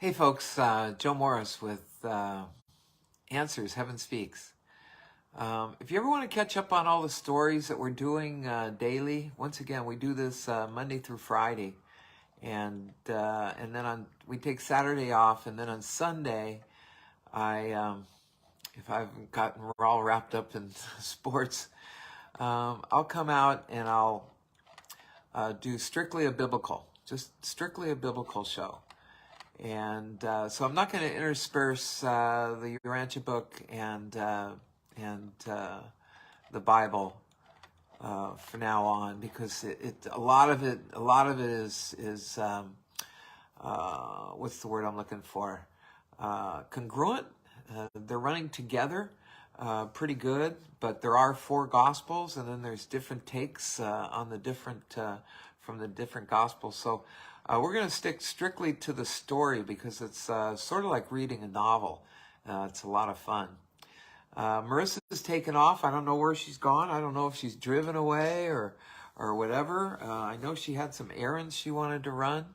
Hey folks, Joe Morris with Answers, Heaven Speaks. If you ever want to catch up on all the stories that we're doing daily, once again, we do this Monday through Friday, and then we take Saturday off, and then on Sunday, if I haven't gotten all wrapped up in sports, I'll come out and I'll do just strictly a biblical show. And so I'm not going to intersperse the Urantia book and the Bible for now on, because a lot of it is what's the word I'm looking for? Congruent. They're running together pretty good, but there are four gospels, and then there's different takes on the different from the different gospels. So we're going to stick strictly to the story because it's sort of like reading a novel. It's a lot of fun. Marissa's taken off. I don't know where she's gone. I don't know if she's driven away or whatever. I know she had some errands she wanted to run,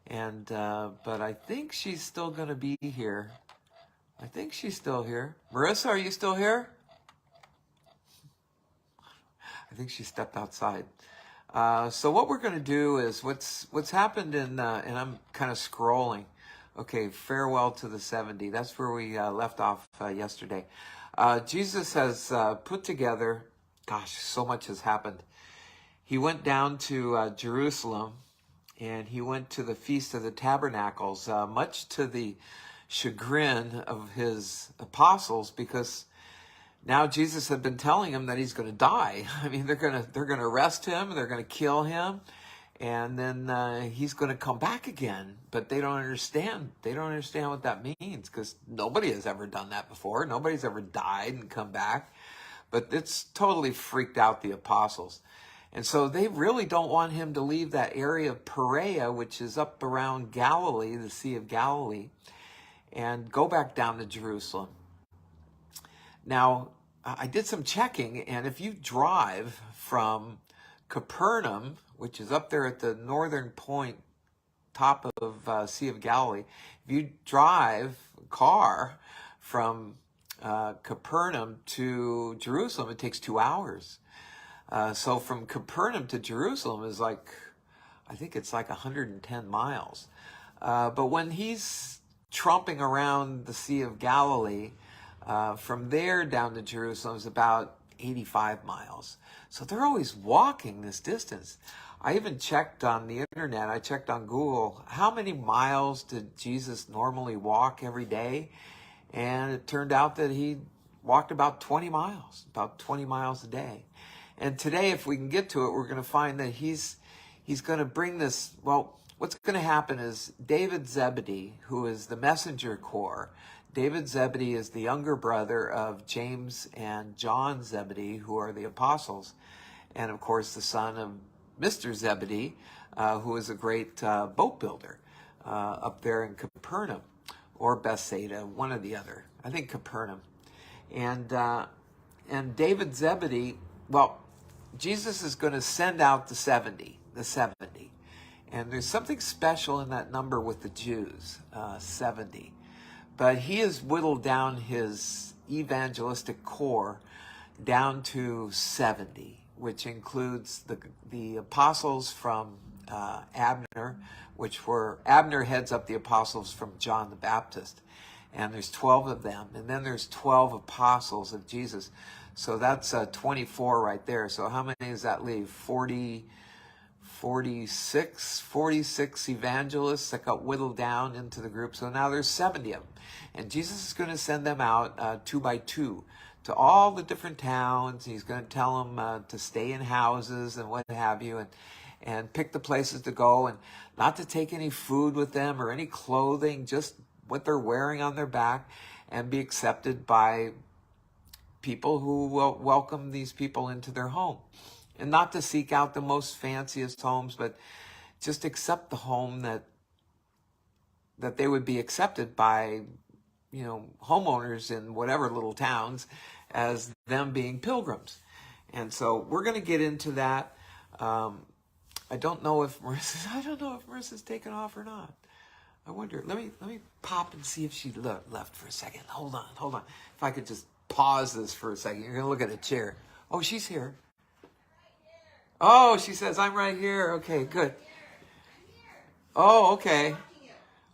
and but I think she's still going to be here. I think she's still here. Marissa, are you still here? I think she stepped outside. So what we're going to do is what's happened and I'm kind of scrolling. Okay, farewell to the 70. That's where we left off yesterday. Jesus has put together, gosh, so much has happened. He went down to Jerusalem, and he went to the Feast of the Tabernacles, much to the chagrin of his apostles, because now Jesus had been telling him that he's going to die. I mean, they're going to arrest him, they're going to kill him, and then he's going to come back again. But they don't understand. They don't understand what that means, because nobody has ever done that before. Nobody's ever died and come back. But it's totally freaked out the apostles. And so they really don't want him to leave that area of Perea, which is up around Galilee, the Sea of Galilee, and go back down to Jerusalem. Now, I did some checking, and if you drive from Capernaum, which is up there at the northern point, top of Sea of Galilee, if you drive a car from Capernaum to Jerusalem, it takes 2 hours. So from Capernaum to Jerusalem is I think it's like 110 miles. But when he's tromping around the Sea of Galilee, from there down to Jerusalem is about 85 miles. So they're always walking this distance. I even checked on the internet, I checked on Google, how many miles did Jesus normally walk every day? And it turned out that he walked about 20 miles a day. And today, if we can get to it, we're going to find that he's going to bring this, well, what's going to happen is David Zebedee, who is the messenger corps. David Zebedee is the younger brother of James and John Zebedee, who are the apostles. And of course, the son of Mr. Zebedee, who is a great boat builder up there in Capernaum, or Bethsaida, one or the other. I think Capernaum. And David Zebedee, well, Jesus is going to send out the 70. And there's something special in that number with the Jews, 70. But he has whittled down his evangelistic corps down to 70, which includes the apostles from Abner, Abner heads up the apostles from John the Baptist. And there's 12 of them. And then there's 12 apostles of Jesus. So that's 24 right there. So how many does that leave? 46 evangelists that got whittled down into the group. So now there's 70 of them. And Jesus is going to send them out 2 by 2 to all the different towns. He's going to tell them to stay in houses and what have you, and pick the places to go, and not to take any food with them or any clothing, just what they're wearing on their back, and be accepted by people who will welcome these people into their home. And not to seek out the most fanciest homes, but just accept the home that they would be accepted by, homeowners in whatever little towns, as them being pilgrims. And so we're going to get into that. I don't know if Marissa's taken off or not. I wonder. Let me pop and see if she left for a second. Hold on. If I could just pause this for a second. You're gonna look at a chair. Oh, she's here. Oh, she says I'm right here. Okay, good. Oh, okay.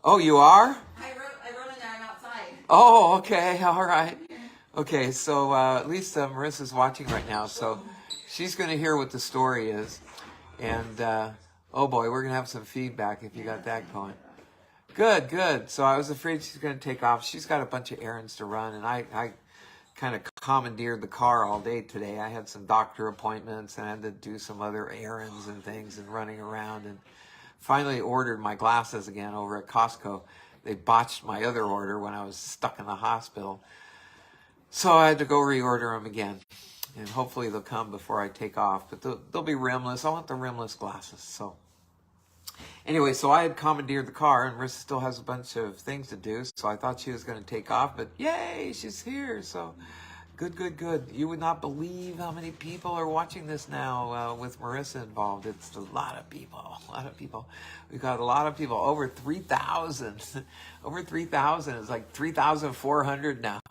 Oh, you are? I wrote in there. I'm outside. Oh, okay. All right. Okay, so at least Marissa's watching right now, so she's going to hear what the story is. And, oh boy, we're going to have some feedback if you got that going. Good. So I was afraid she's going to take off. She's got a bunch of errands to run, and I kind of commandeered the car all day today. I had some doctor appointments, and I had to do some other errands and things and running around, and finally ordered my glasses again over at Costco. They botched my other order when I was stuck in the hospital. So I had to go reorder them again. And hopefully they'll come before I take off. But they'll be rimless. I want the rimless glasses. So anyway, so I had commandeered the car. And Marissa still has a bunch of things to do. So I thought she was going to take off. But yay, she's here. So good. You would not believe how many people are watching this now with Marissa involved. It's a lot of people. We've got a lot of people. Over 3,000. Over 3,000. It's like 3,400 now.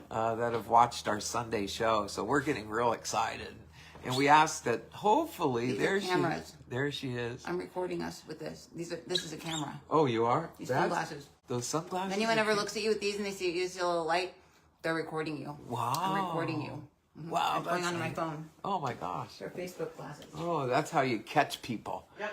That have watched our Sunday show, so we're getting real excited, and we ask that hopefully there she is. I'm recording us with this. This is a camera. Oh, you are? These sunglasses. Those sunglasses. If anyone ever looks at you with these and they see you see a little light, they're recording you. Wow. I'm recording you. Mm-hmm. Wow, it's going on my phone. Oh my gosh. They're Facebook glasses. Oh, that's how you catch people. Yep.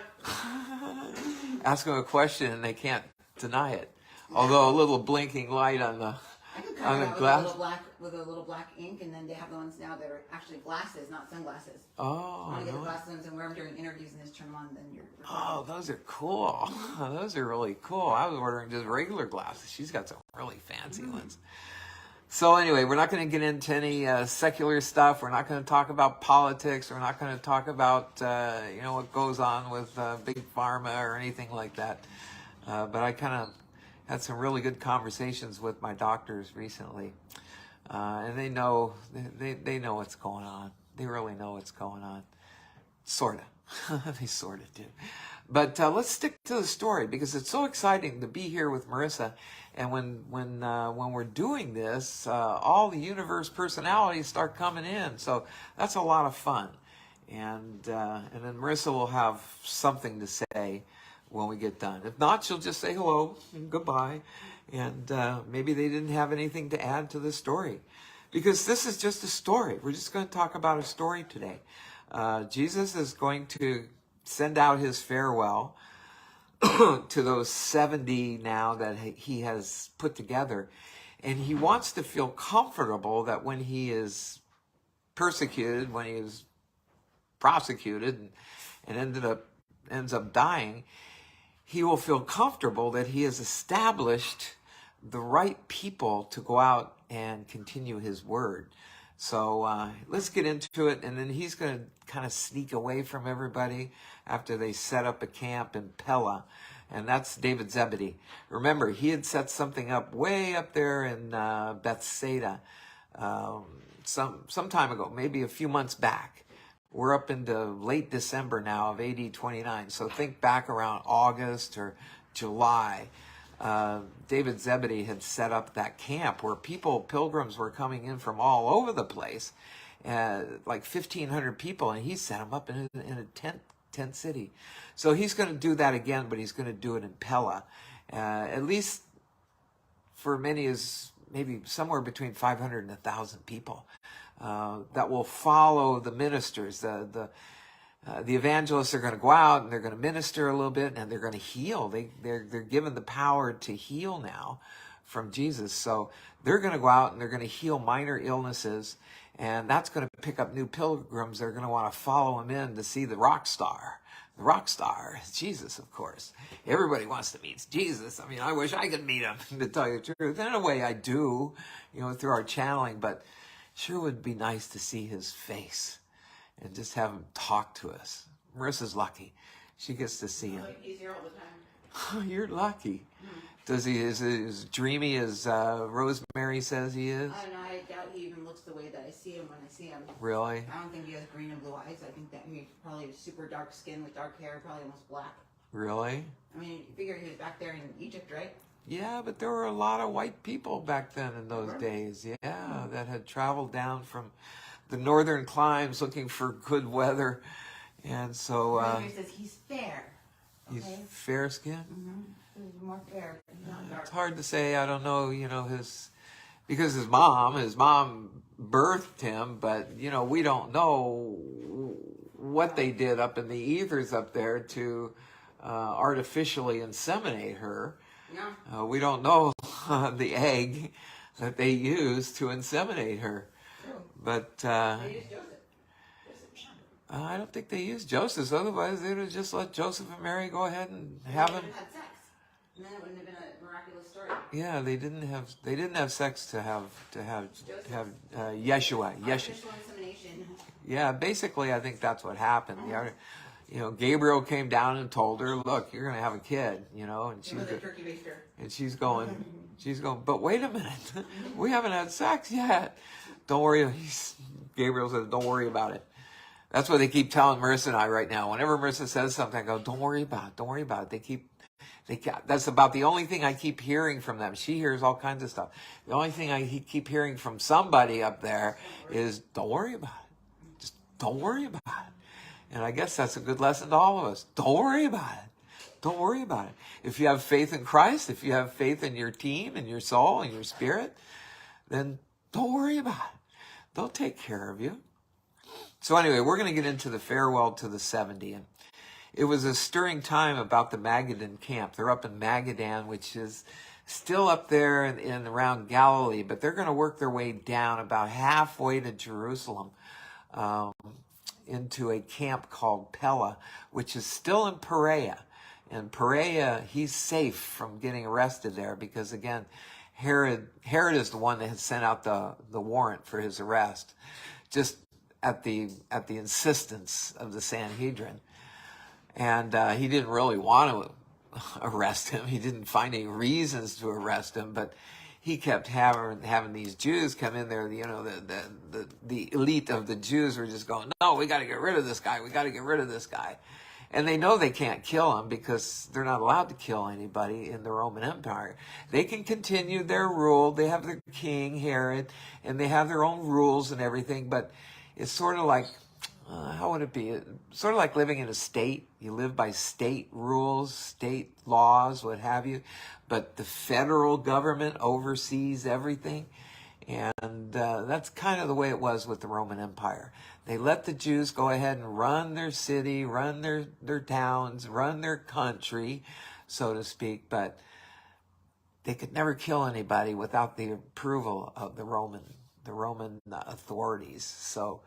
Ask them a question and they can't deny it. Although a little blinking light on the. I can cover that with a little black ink, and then they have the ones now that are actually glasses, not sunglasses. Oh, I want to get the glasses and wear them during interviews and just turn them on, then you're recording. Oh, those are cool. Those are really cool. I was ordering just regular glasses. She's got some really fancy ones. So anyway, we're not going to get into any secular stuff. We're not going to talk about politics. We're not going to talk about what goes on with big pharma or anything like that. But I kind of had some really good conversations with my doctors recently, and they know what's going on. They really know what's going on, sorta. They sorta do. But let's stick to the story because it's so exciting to be here with Marissa. And when we're doing this, all the universe personalities start coming in, so that's a lot of fun. And then Marissa will have something to say when we get done. If not, she'll just say hello and goodbye. And maybe they didn't have anything to add to the story. Because this is just a story. We're just going to talk about a story today. Jesus is going to send out his farewell to those 70 now that he has put together. And he wants to feel comfortable that when he is persecuted, when he is prosecuted and ends up dying, he will feel comfortable that he has established the right people to go out and continue his word. So let's get into it. And then he's going to kind of sneak away from everybody after they set up a camp in Pella. And that's David Zebedee. Remember, he had set something up way up there in Bethsaida some time ago, maybe a few months back. We're up into late December now of AD 29. So think back around August or July. David Zebedee had set up that camp where pilgrims were coming in from all over the place, like 1,500 people, and he set them up in a tent city. So he's going to do that again, but he's going to do it in Pella. At least for many is maybe somewhere between 500 and 1,000 people. That will follow the ministers. The evangelists are going to go out and they're going to minister a little bit and they're going to heal. They're given the power to heal now from Jesus. So they're going to go out and they're going to heal minor illnesses, and that's going to pick up new pilgrims. They're going to want to follow him in to see the rock star. The rock star is Jesus, of course. Everybody wants to meet Jesus. I mean, I wish I could meet him, to tell you the truth. In a way, I do, through our channeling, but sure would be nice to see his face and just have him talk to us. Marissa's lucky. She gets to see him. He's here all the time. Oh, you're lucky. Does he is as dreamy as Rosemary says he is? I don't know. I doubt he even looks the way that I see him when I see him. Really? I don't think he has green and blue eyes. I think that he probably has super dark skin with dark hair, probably almost black. Really? I mean, you figure he was back there in Egypt Yeah, but there were a lot of white people back then in those days. Yeah, that had traveled down from the northern climes looking for good weather. And so Here says he's fair. he's fair skinned. He's more fair. He's not dark. It's hard to say. I don't know, because his mom birthed him, but we don't know what they did up in the ethers up there to artificially inseminate her. No. We don't know the egg that they used to inseminate her. True. But They used Joseph. I don't think they used Joseph. Otherwise, they would have just let Joseph and Mary go ahead and have him. They would have had sex. And then it wouldn't have been a miraculous story. Yeah, they didn't have sex to have Yeshua. Artificial insemination. Yeah, basically, I think that's what happened. Gabriel came down and told her, "Look, you're going to have a kid," and It was a turkey baster. and she's going, but wait a minute, we haven't had sex yet. Don't worry. Gabriel says, "Don't worry about it." That's what they keep telling Marisa and I right now. Whenever Marisa says something, I go, "Don't worry about it. Don't worry about it." That's about the only thing I keep hearing from them. She hears all kinds of stuff. The only thing I keep hearing from somebody up there is, "Don't worry about it. Just don't worry about it." And I guess that's a good lesson to all of us. Don't worry about it. Don't worry about it. If you have faith in Christ, if you have faith in your team, and your soul, and your spirit, then don't worry about it. They'll take care of you. So anyway, we're going to get into the farewell to the 70. And it was a stirring time about the Magadan camp. They're up in Magadan, which is still up there in around Galilee, but they're going to work their way down about halfway to Jerusalem into a camp called Pella, which is still in Perea. And Perea, he's safe from getting arrested there because, again, Herod is the one that had sent out the warrant for his arrest, just at the insistence of the Sanhedrin. And he didn't really want to arrest him. He didn't find any reasons to arrest him, but he kept having these Jews come in there. The elite of the Jews were just going, "No, we got to get rid of this guy. We got to get rid of this guy." And they know they can't kill him because they're not allowed to kill anybody in the Roman Empire. They can continue their rule. They have their king, Herod, and they have their own rules and everything. But it's sort of like, how would it be? It's sort of like living in a state. You live by state rules, state laws, what have you. But the federal government oversees everything. And that's kind of the way it was with the Roman Empire. They let the Jews go ahead and run their city, run their towns, run their country, so to speak. But they could never kill anybody without the approval of the Roman authorities. So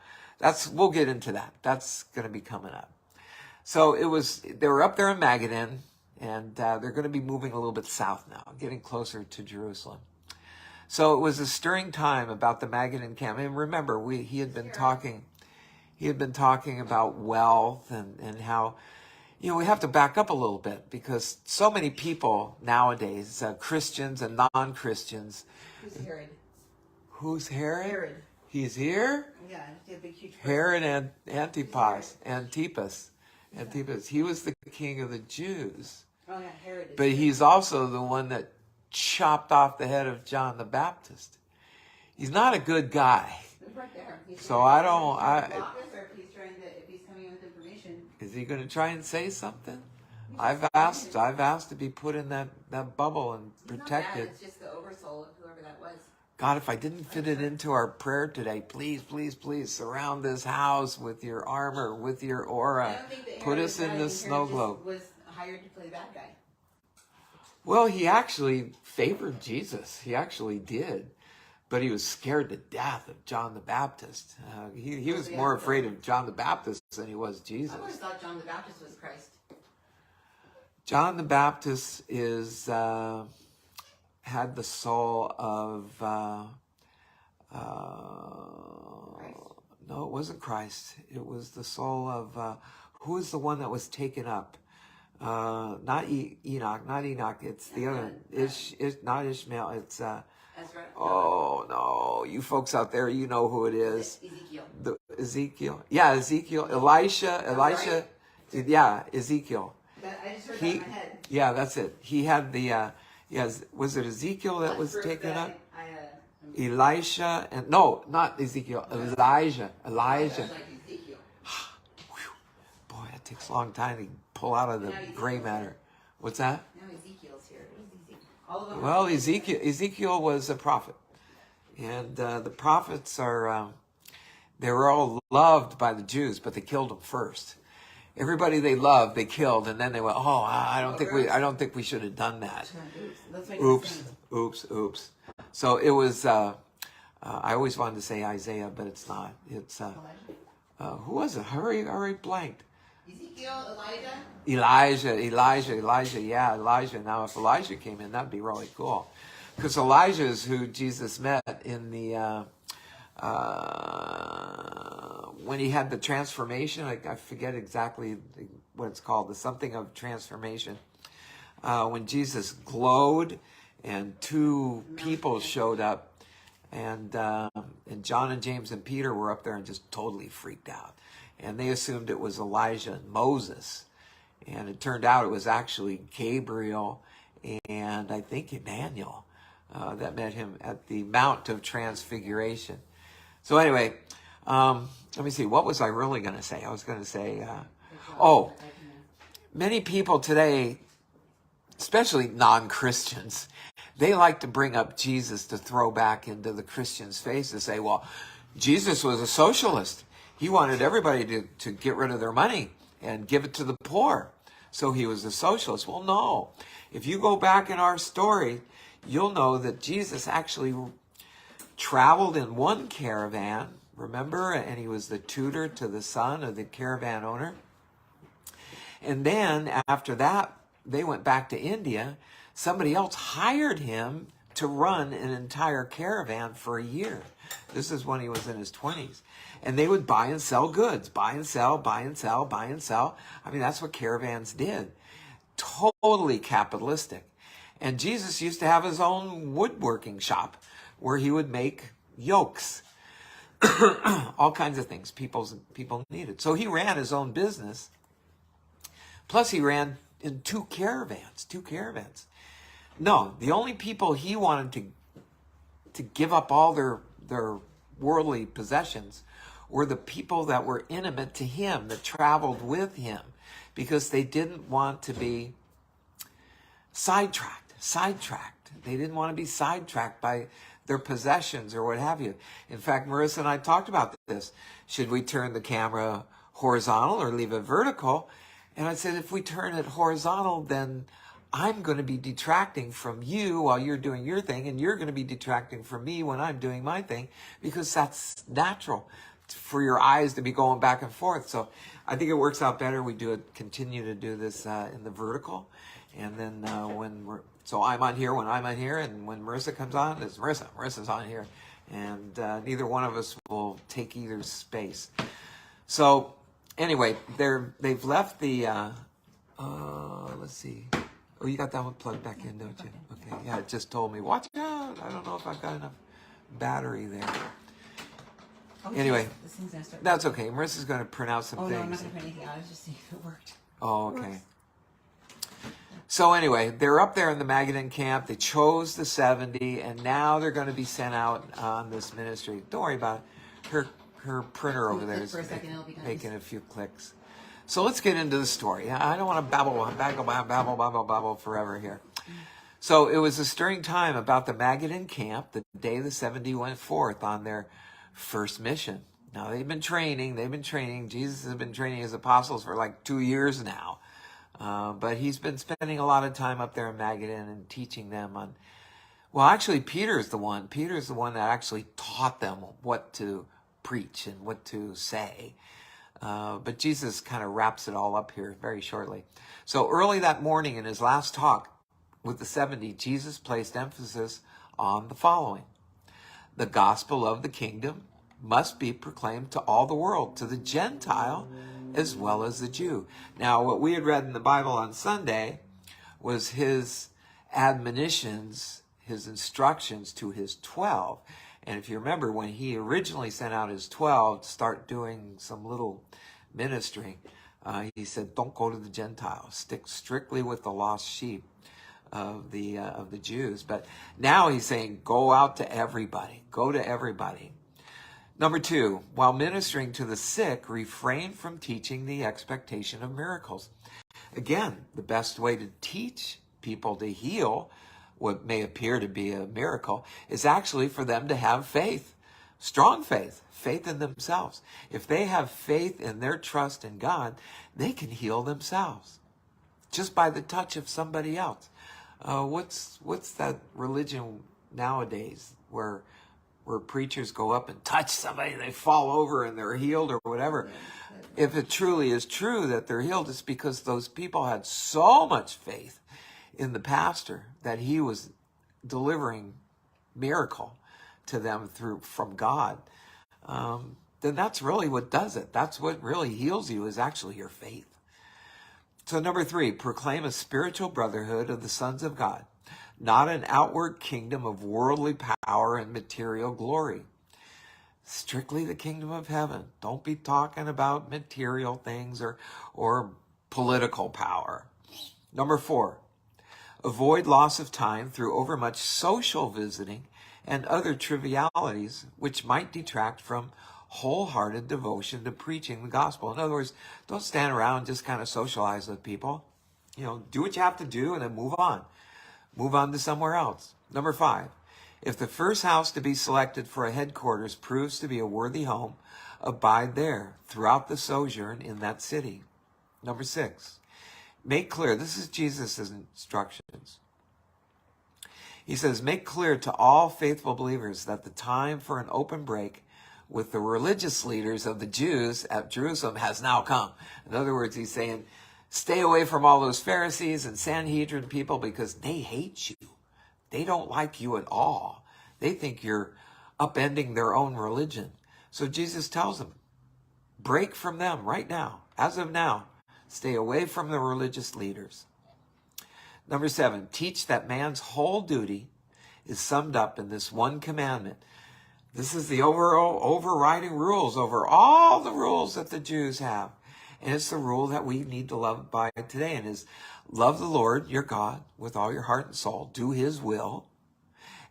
we'll get into that. That's going to be coming up. So they were up there in Magadan, and they're going to be moving a little bit south now, getting closer to Jerusalem. So it was a stirring time about the Magadan camp. And remember, he had been talking about wealth and how, we have to back up a little bit because so many people nowadays, Christians and non-Christians. Who's Herod? Who's Herod? Herod. He's here? Yeah, he's a big, huge person. Herod and Antipas. He was the king of the Jews. Oh yeah, Herod. But he's also the one that chopped off the head of John the Baptist. He's not a good guy. He's right there. So I don't. If he's coming in with information. Is he going to try and say something? I've asked to be put in that bubble and protected. It's just the oversoul of whoever that was. God, if I didn't fit it into our prayer today, please, please, please surround this house with your armor, with your aura. Put us in the snow globe. Was hired to play bad guy. Well, he actually favored Jesus. He actually did. But he was scared to death of John the Baptist. He was more afraid of John the Baptist than he was Jesus. I always thought John the Baptist was Christ. John the Baptist had the soul of... no, it wasn't Christ. It was the soul of... who is the one that was taken up? Not Enoch. It's the other. It's not Ishmael. It's Ezra. oh no, you folks out there, you know who it is. Ezekiel. Yeah, Ezekiel. Elisha. Right. Yeah, Ezekiel. I just heard that in my head. Yeah, that's it. He had Yes, was it Ezekiel that was taken up? I'm Elisha and no, not Ezekiel. It was Elijah. Elijah. like Ezekiel. Boy, it takes a long time to pull out of the gray matter. What's that? Now Ezekiel's here. What is Ezekiel? All of them. Well, Ezekiel was a prophet, and the prophets are they were all loved by the Jews, but they killed them first. Everybody they loved, they killed, and then they went, "Oh, I don't think we should have done that." Oops. So it was. I always wanted to say Isaiah, but it's not. It's who was it? Hurry, blanked. Ezekiel, Elijah. Yeah, Elijah. Now, if Elijah came in, that'd be really cool, because Elijah is who Jesus met in the. When he had the transformation, I forget exactly what it's called, the something of transformation. When Jesus glowed and two people showed up, and John and James and Peter were up there and just totally freaked out. And they assumed it was Elijah and Moses. And it turned out it was actually Gabriel and I think Emmanuel that met him at the Mount of Transfiguration. So anyway, let me see. What was I really going to say? I was going to say, many people today, especially non-Christians, they like to bring up Jesus to throw back into the Christians' face to say, well, Jesus was a socialist. He wanted everybody to get rid of their money and give it to the poor. So he was a socialist. Well, no. If you go back in our story, you'll know that Jesus actually traveled in one caravan, remember? And he was the tutor to the son of the caravan owner. And then after that, they went back to India. Somebody else hired him to run an entire caravan for a year. This is when he was in his 20s. And they would buy and sell goods, buy and sell. I mean, that's what caravans did. Totally capitalistic. And Jesus used to have his own woodworking shop where he would make yokes, all kinds of things people needed. So he ran his own business. Plus he ran in two caravans. No, the only people he wanted to give up all their worldly possessions were the people that were intimate to him, that traveled with him, because they didn't want to be sidetracked. They didn't want to be sidetracked by their possessions or what have you. In fact, Marisa and I talked about this. Should we turn the camera horizontal or leave it vertical? And I said, if we turn it horizontal, then I'm going to be detracting from you while you're doing your thing, and you're going to be detracting from me when I'm doing my thing, because that's natural for your eyes to be going back and forth. So I think it works out better. We continue to do this in the vertical, and then so I'm on here when I'm on here, and when Marisa comes on, it's Marisa. Marisa's on here, and neither one of us will take either space. So anyway, they've left the. Let's see. Oh, you got that one plugged back in, don't you? Okay. Yeah, it just told me, watch out. I don't know if I've got enough battery there. Anyway, that's okay. Marissa's going to print out some things. No, I'm not going to print anything out. I was just seeing if it worked. Oh, okay. So anyway, they're up there in the Magadan camp. They chose the 70, and now they're going to be sent out on this ministry. Don't worry about it. Her printer over there is making a few clicks. So let's get into the story. I don't want to babble forever here. So it was a stirring time about the Magadan camp, the day the 70 went forth on their first mission. Now they've been training. Jesus has been training his apostles for like 2 years now. But he's been spending a lot of time up there in Magadan and teaching them on, well, actually Peter's the one that actually taught them what to preach and what to say. But Jesus kind of wraps it all up here very shortly. So early that morning in his last talk with the 70, Jesus placed emphasis on the following. The gospel of the kingdom must be proclaimed to all the world, to the Gentile as well as the Jew. Now, what we had read in the Bible on Sunday was his admonitions, his instructions to his 12. And if you remember, when he originally sent out his 12 to start doing some little ministry, he said, don't go to the Gentiles. Stick strictly with the lost sheep. of the Jews. But now he's saying, go out to everybody. Go to everybody. Number 2, while ministering to the sick, refrain from teaching the expectation of miracles. Again, the best way to teach people to heal what may appear to be a miracle is actually for them to have faith, strong faith, faith in themselves. If they have faith in their trust in God, they can heal themselves just by the touch of somebody else. What's that religion nowadays where preachers go up and touch somebody, they fall over and they're healed or whatever? If it truly is true that they're healed, it's because those people had so much faith in the pastor that he was delivering miracle to them from God. Then that's really what does it. That's what really heals you, is actually your faith. So number 3, proclaim a spiritual brotherhood of the sons of God, not an outward kingdom of worldly power and material glory. Strictly the kingdom of heaven. Don't be talking about material things or political power. Number 4, avoid loss of time through overmuch social visiting and other trivialities which might detract from wholehearted devotion to preaching the gospel. In other words, don't stand around and just kind of socialize with people. Do what you have to do and then move on. Move on to somewhere else. Number 5, if the first house to be selected for a headquarters proves to be a worthy home, abide there throughout the sojourn in that city. Number 6, make clear, this is Jesus' instructions. He says, make clear to all faithful believers that the time for an open break with the religious leaders of the Jews at Jerusalem has now come. In other words, he's saying, stay away from all those Pharisees and Sanhedrin people because they hate you. They don't like you at all. They think you're upending their own religion. So Jesus tells them, break from them right now. As of now, stay away from the religious leaders. Number 7, teach that man's whole duty is summed up in this one commandment. This is the overriding rules over all the rules that the Jews have. And it's the rule that we need to love by today. And is love the Lord, your God, with all your heart and soul. Do his will.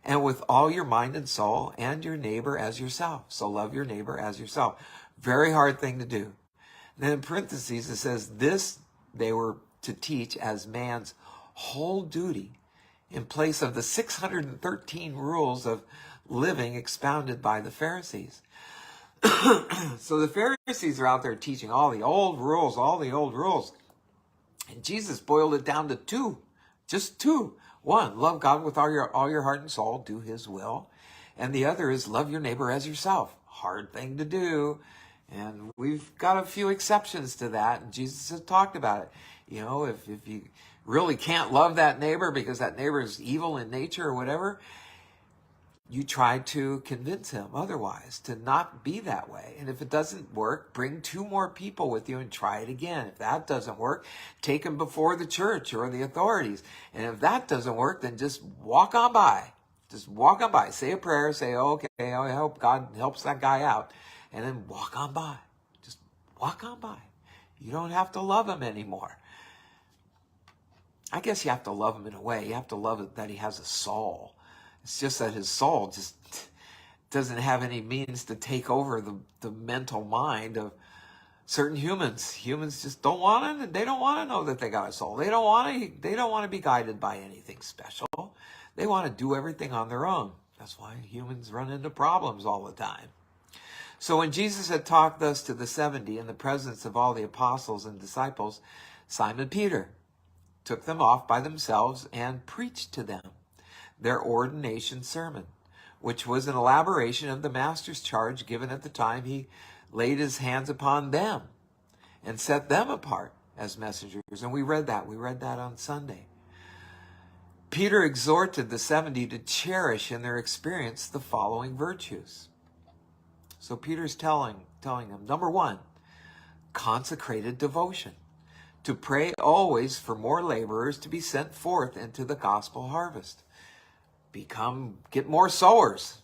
And with all your mind and soul, and your neighbor as yourself. So love your neighbor as yourself. Very hard thing to do. Then in parentheses, it says this they were to teach as man's whole duty in place of the 613 rules of living expounded by the Pharisees. So the Pharisees are out there teaching all the old rules, And Jesus boiled it down to 2, just 2. 1, love God with all your heart and soul, do his will. And the other is love your neighbor as yourself. Hard thing to do. And we've got a few exceptions to that. And Jesus has talked about it. If you really can't love that neighbor because that neighbor is evil in nature or whatever, you try to convince him otherwise to not be that way. And if it doesn't work, bring 2 more people with you and try it again. If that doesn't work, take him before the church or the authorities. And if that doesn't work, then just walk on by. Just walk on by. Say a prayer. Say, okay, I hope God helps that guy out. And then walk on by. Just walk on by. You don't have to love him anymore. I guess you have to love him in a way. You have to love it that he has a soul. It's just that his soul just doesn't have any means to take over the mental mind of certain humans. Humans just don't want it. They don't want to know that they got a soul. They don't want to be guided by anything special. They want to do everything on their own. That's why humans run into problems all the time. So when Jesus had talked thus to the 70 in the presence of all the apostles and disciples, Simon Peter took them off by themselves and preached to them their ordination sermon, which was an elaboration of the master's charge given at the time he laid his hands upon them and set them apart as messengers. And we read that on Sunday. Peter exhorted the 70 to cherish in their experience the following virtues. So Peter's telling them, number 1, consecrated devotion, to pray always for more laborers to be sent forth into the gospel harvest. Get more sowers.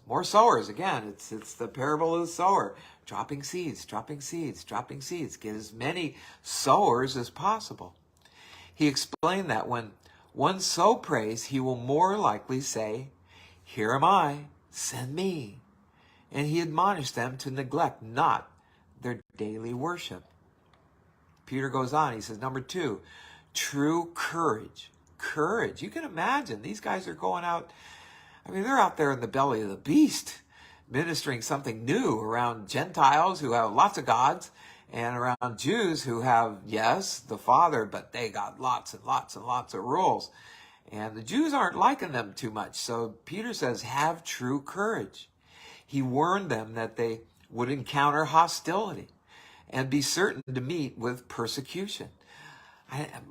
Again, it's the parable of the sower. Dropping seeds. Get as many sowers as possible. He explained that when one so praised, he will more likely say, here am I, send me. And he admonished them to neglect not their daily worship. Peter goes on, he says, number 2, true courage. Courage. You can imagine, these guys are going out, they're out there in the belly of the beast, ministering something new around Gentiles who have lots of gods, and around Jews who have, yes, the Father, but they got lots and lots and lots of rules. And the Jews aren't liking them too much. So Peter says, have true courage. He warned them that they would encounter hostility and be certain to meet with persecution.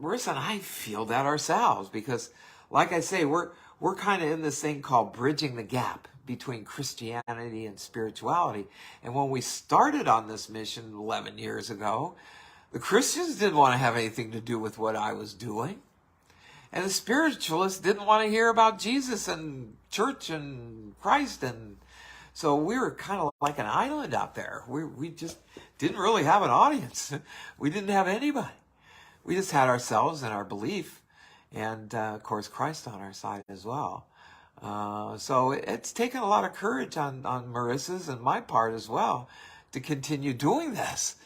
Marisa and I feel that ourselves because, like I say, we're kind of in this thing called bridging the gap between Christianity and spirituality. And when we started on this mission 11 years ago, the Christians didn't want to have anything to do with what I was doing. And the spiritualists didn't want to hear about Jesus and church and Christ. And so we were kind of like an island out there. We just didn't really have an audience. We didn't have anybody. We just had ourselves and our belief. And, of course, Christ on our side as well. So it's taken a lot of courage on Marissa's and my part as well to continue doing this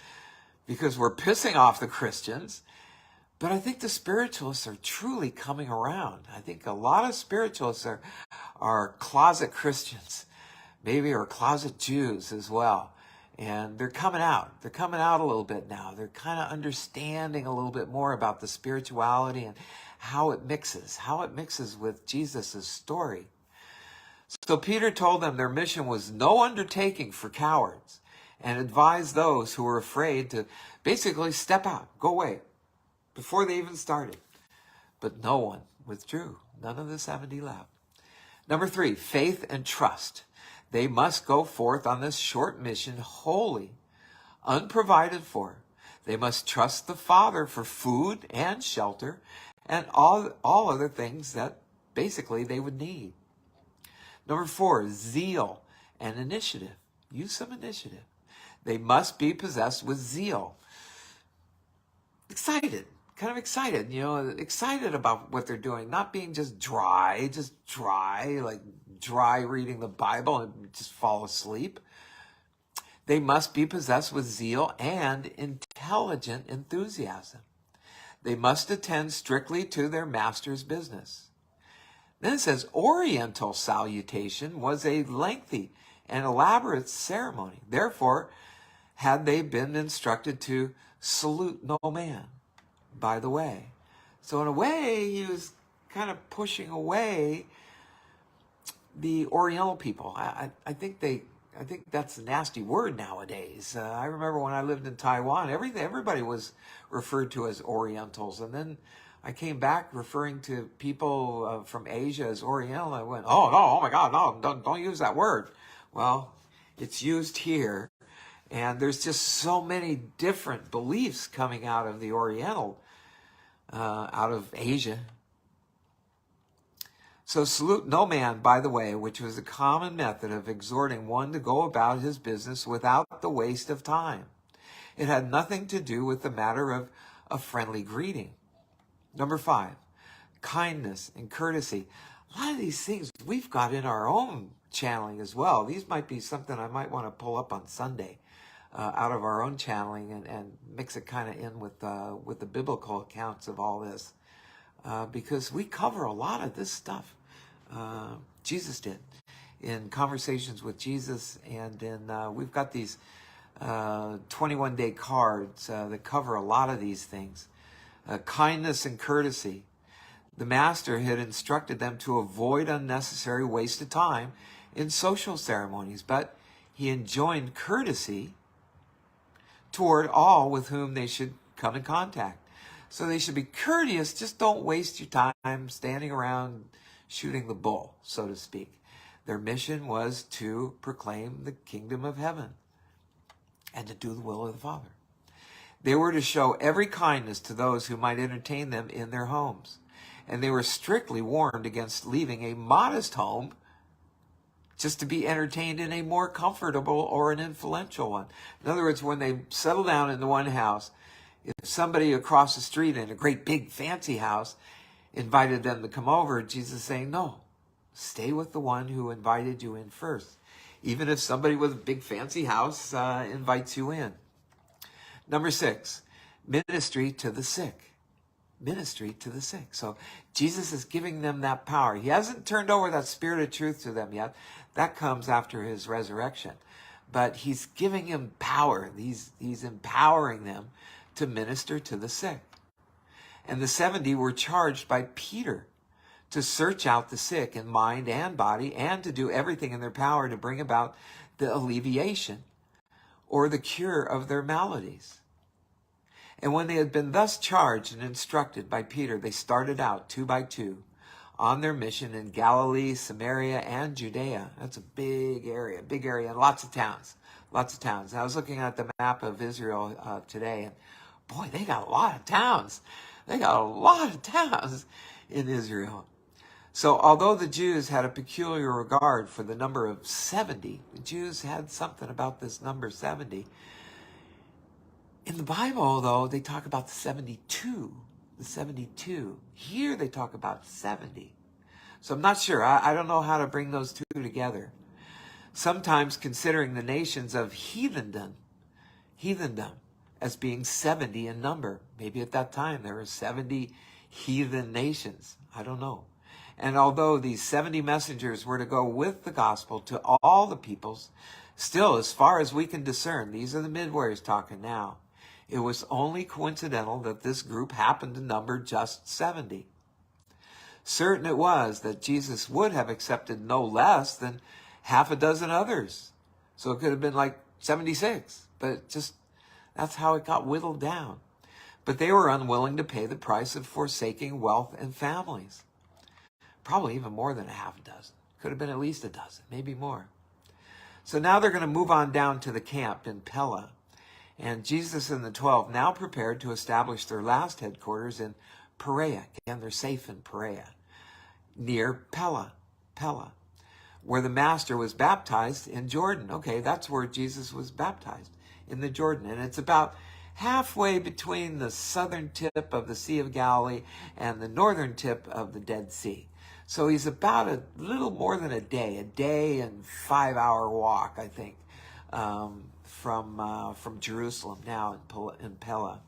because we're pissing off the Christians. But I think the spiritualists are truly coming around. I think a lot of spiritualists are closet Christians, maybe, or closet Jews as well. And they're coming out. They're coming out a little bit now. They're kind of understanding a little bit more about the spirituality and how it mixes with Jesus' story. So Peter told them their mission was no undertaking for cowards and advised those who were afraid to basically step out, go away, before they even started. But no one withdrew. None of the 70 left. Number 3, faith and trust. They must go forth on this short mission wholly, unprovided for. They must trust the Father for food and shelter and all other things that basically they would need. Number 4, zeal and initiative. Use some initiative. They must be possessed with zeal. Excited, kind of excited, excited about what they're doing, not being just dry, like dry reading the Bible and just fall asleep. They must be possessed with zeal and intelligent enthusiasm. They must attend strictly to their master's business. Then it says, oriental salutation was a lengthy and elaborate ceremony. Therefore, had they been instructed to salute no man by the way. So in a way, he was kind of pushing away the Oriental people. I think that's a nasty word nowadays. I remember when I lived in Taiwan, everybody was referred to as Orientals. And then I came back referring to people from Asia as Oriental. I went, oh my God, no, don't use that word. Well, it's used here. And there's just so many different beliefs coming out of the Oriental, out of Asia. So salute no man by the way, which was a common method of exhorting one to go about his business without the waste of time. It had nothing to do with the matter of a friendly greeting. Number 5, kindness and courtesy. A lot of these things we've got in our own channeling as well. These might be something I might want to pull up on Sunday out of our own channeling and mix it kind of in with the biblical accounts of all this. Because we cover a lot of this stuff. Jesus did in Conversations with Jesus, and we've got these 21-day cards that cover a lot of these things. Kindness and courtesy. The master had instructed them to avoid unnecessary waste of time in social ceremonies, but he enjoined courtesy toward all with whom they should come in contact. So they should be courteous, just don't waste your time standing around shooting the bull, so to speak. Their mission was to proclaim the kingdom of heaven and to do the will of the Father. They were to show every kindness to those who might entertain them in their homes. And they were strictly warned against leaving a modest home just to be entertained in a more comfortable or an influential one. In other words, when they settle down in the one house, if somebody across the street in a great big fancy house invited them to come over, Jesus saying, no, stay with the one who invited you in first. Even if somebody with a big fancy house invites you in. Number 6, ministry to the sick. Ministry to the sick. So Jesus is giving them that power. He hasn't turned over that spirit of truth to them yet. That comes after his resurrection. But he's giving them power. He's empowering them to minister to the sick. And the 70 were charged by Peter to search out the sick in mind and body, and to do everything in their power to bring about the alleviation or the cure of their maladies. And when they had been thus charged and instructed by Peter, they started out 2 by 2 on their mission in Galilee, Samaria, and Judea. That's a big area, and lots of towns. And I was looking at the map of Israel today, and boy, they got a lot of towns. In Israel. So although the Jews had a peculiar regard for the number of 70, the Jews had something about this number 70. In the Bible, though, they talk about the 72. Here they talk about 70. So I'm not sure. I don't know how to bring those two together. Sometimes considering the nations of heathendom as being 70 in number. Maybe at that time there were 70 heathen nations. I don't know. And although these 70 messengers were to go with the gospel to all the peoples, still, as far as we can discern, these are the midways talking now, it was only coincidental that this group happened to number just 70. Certain it was that Jesus would have accepted no less than half a dozen others. So it could have been like 76, but that's how it got whittled down. But they were unwilling to pay the price of forsaking wealth and families. Probably even more than a half a dozen. Could have been at least a dozen, maybe more. So now they're going to move on down to the camp in Pella. And Jesus and the 12 now prepared to establish their last headquarters in Perea. Again, they're safe in Perea, near Pella, where the Master was baptized in Jordan. Okay, that's where Jesus was baptized, in the Jordan. And it's about halfway between the southern tip of the Sea of Galilee and the northern tip of the Dead Sea. So he's about a little more than a day and 5-hour walk, I think, from Jerusalem now in Pella.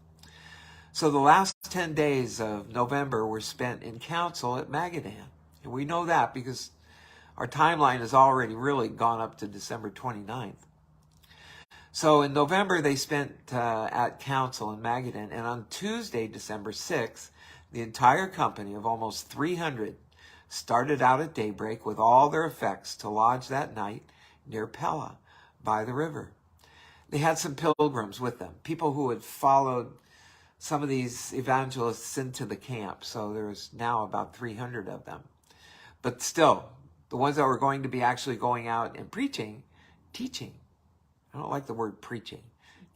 So the last 10 days of November were spent in council at Magadan. And we know that because our timeline has already really gone up to December 29th. So in November, they spent at council in Magadan. And on Tuesday, December 6th, the entire company of almost 300 started out at daybreak with all their effects to lodge that night near Pella by the river. They had some pilgrims with them, people who had followed some of these evangelists into the camp. So there's now about 300 of them. But still, the ones that were going to be actually going out and teaching, I don't like the word preaching,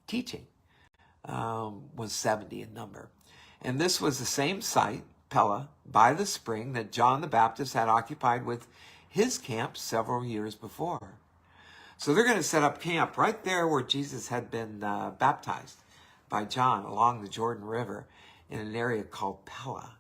teaching, was 70 in number. And this was the same site, Pella, by the spring that John the Baptist had occupied with his camp several years before. So they're going to set up camp right there where Jesus had been baptized by John along the Jordan River in an area called Pella.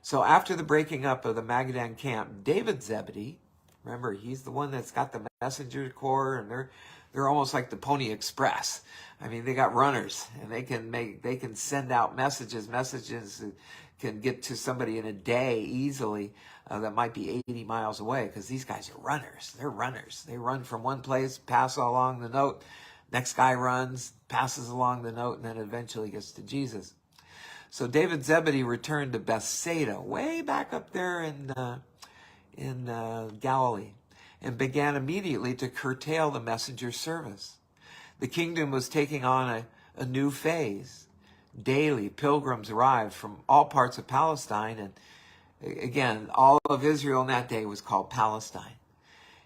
So after the breaking up of the Magadan camp, David Zebedee, remember, he's the one that's got the messenger corps, and they're almost like the Pony Express. I mean, they got runners, and they can send out messages that can get to somebody in a day easily that might be 80 miles away, because these guys are runners. They're runners. They run from one place, pass along the note. Next guy runs, passes along the note, and then eventually gets to Jesus. So David Zebedee returned to Bethsaida, way back up there in Galilee, and began immediately to curtail the messenger service. The kingdom was taking on a new phase. Daily, pilgrims arrived from all parts of Palestine, and again, all of Israel in that day was called Palestine.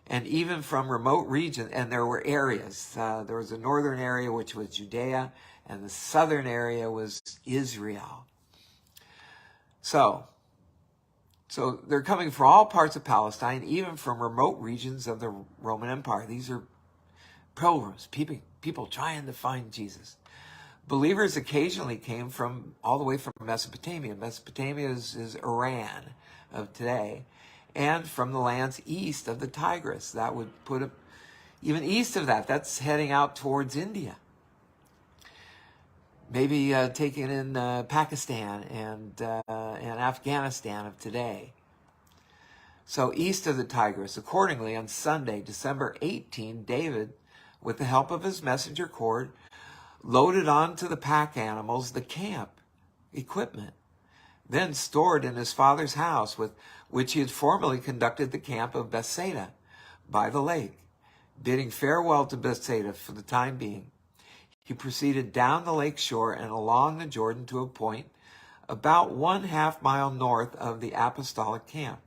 And even from remote regions, and there were areas. There was a northern area, which was Judea, and the southern area was Israel. So they're coming from all parts of Palestine, even from remote regions of the Roman Empire. These are pilgrims, people trying to find Jesus. Believers occasionally came from all the way from Mesopotamia. Mesopotamia is Iran of today, and from the lands east of the Tigris. That would put even east of that. That's heading out towards India. Maybe taking in Pakistan and Afghanistan of today. So east of the Tigris. Accordingly, on Sunday, December 18, David, with the help of his messenger cord, loaded onto the pack animals the camp equipment, then stored in his father's house, with which he had formerly conducted the camp of Bethsaida by the lake. Bidding farewell to Bethsaida for the time being, he proceeded down the lake shore and along the Jordan to a point about 1/2 mile north of the apostolic camp.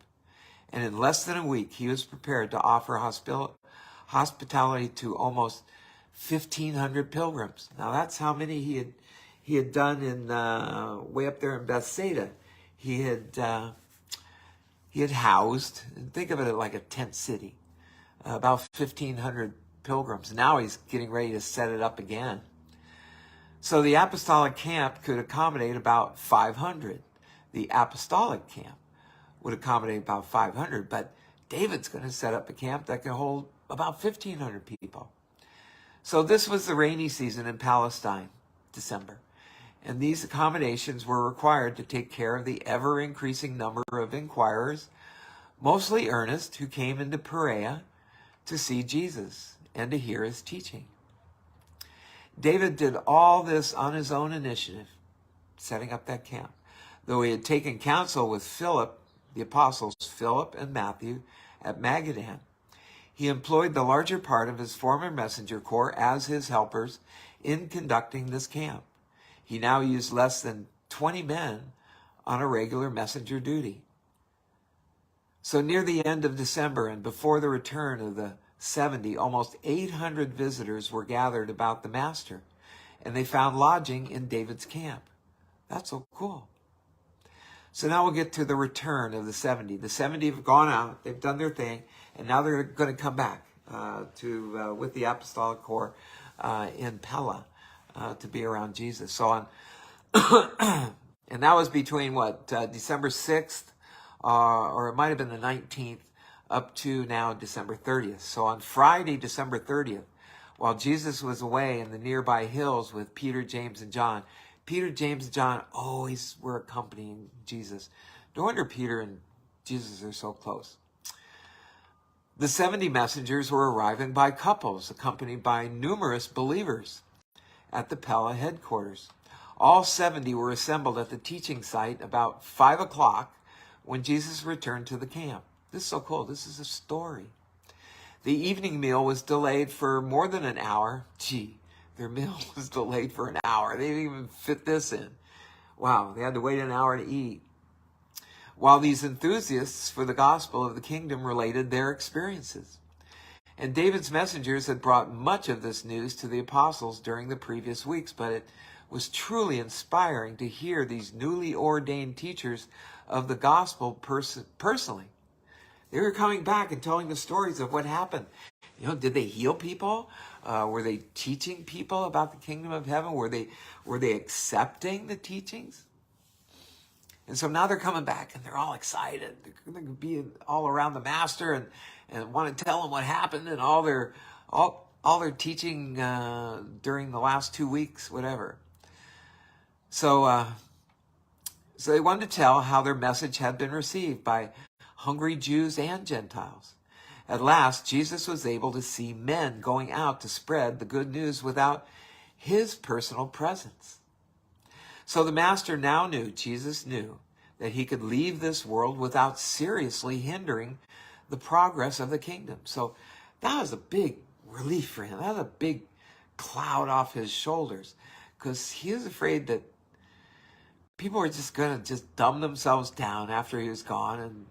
And in less than a week, he was prepared to offer hospitality to almost 1,500 pilgrims. Now that's how many he had done in way up there in Bethsaida. He had housed, and think of it like a tent city, about 1,500 pilgrims. Now he's getting ready to set it up again. So the apostolic camp could accommodate about 500. The apostolic camp would accommodate about 500, but David's going to set up a camp that can hold about 1,500 people. So this was the rainy season in Palestine, December, and these accommodations were required to take care of the ever-increasing number of inquirers, mostly earnest, who came into Perea to see Jesus and to hear his teaching. David did all this on his own initiative, setting up that camp, though he had taken counsel with Philip, the apostles Philip and Matthew, at Magadan. He employed the larger part of his former messenger corps as his helpers in conducting this camp. He now used less than 20 men on a regular messenger duty. So near the end of December and before the return of the 70, almost 800 visitors were gathered about the master, and they found lodging in David's camp. That's so cool. So now we'll get to the return of the 70. The 70 have gone out, they've done their thing, and now they're going to come back with the apostolic corps in Pella to be around Jesus. So on, and that was between December 6th, or it might have been the 19th, up to now December 30th. So on Friday, December 30th, while Jesus was away in the nearby hills with Peter, James, and John, Peter, James, and John always were accompanying Jesus. No wonder Peter and Jesus are so close. The 70 messengers were arriving by couples, accompanied by numerous believers at the Pella headquarters. All 70 were assembled at the teaching site about 5 o'clock when Jesus returned to the camp. This is so cool. This is a story. The evening meal was delayed for more than an hour. Gee, their meal was delayed for an hour. They didn't even fit this in. Wow, they had to wait an hour to eat. While these enthusiasts for the gospel of the kingdom related their experiences. And David's messengers had brought much of this news to the apostles during the previous weeks, but it was truly inspiring to hear these newly ordained teachers of the gospel personally. They were coming back and telling the stories of what happened. You know, did they heal people? Were they teaching people about the kingdom of heaven? Were they accepting the teachings? And so now they're coming back and they're all excited. They're going to be all around the master and want to tell him what happened and all their teaching during the last 2 weeks, whatever. So they wanted to tell how their message had been received by hungry Jews and Gentiles. At last, Jesus was able to see men going out to spread the good news without his personal presence. So the master now knew, Jesus knew, that he could leave this world without seriously hindering the progress of the kingdom. So that was a big relief for him. That was a big cloud off his shoulders, because he was afraid that people were just going to just dumb themselves down after he was gone, and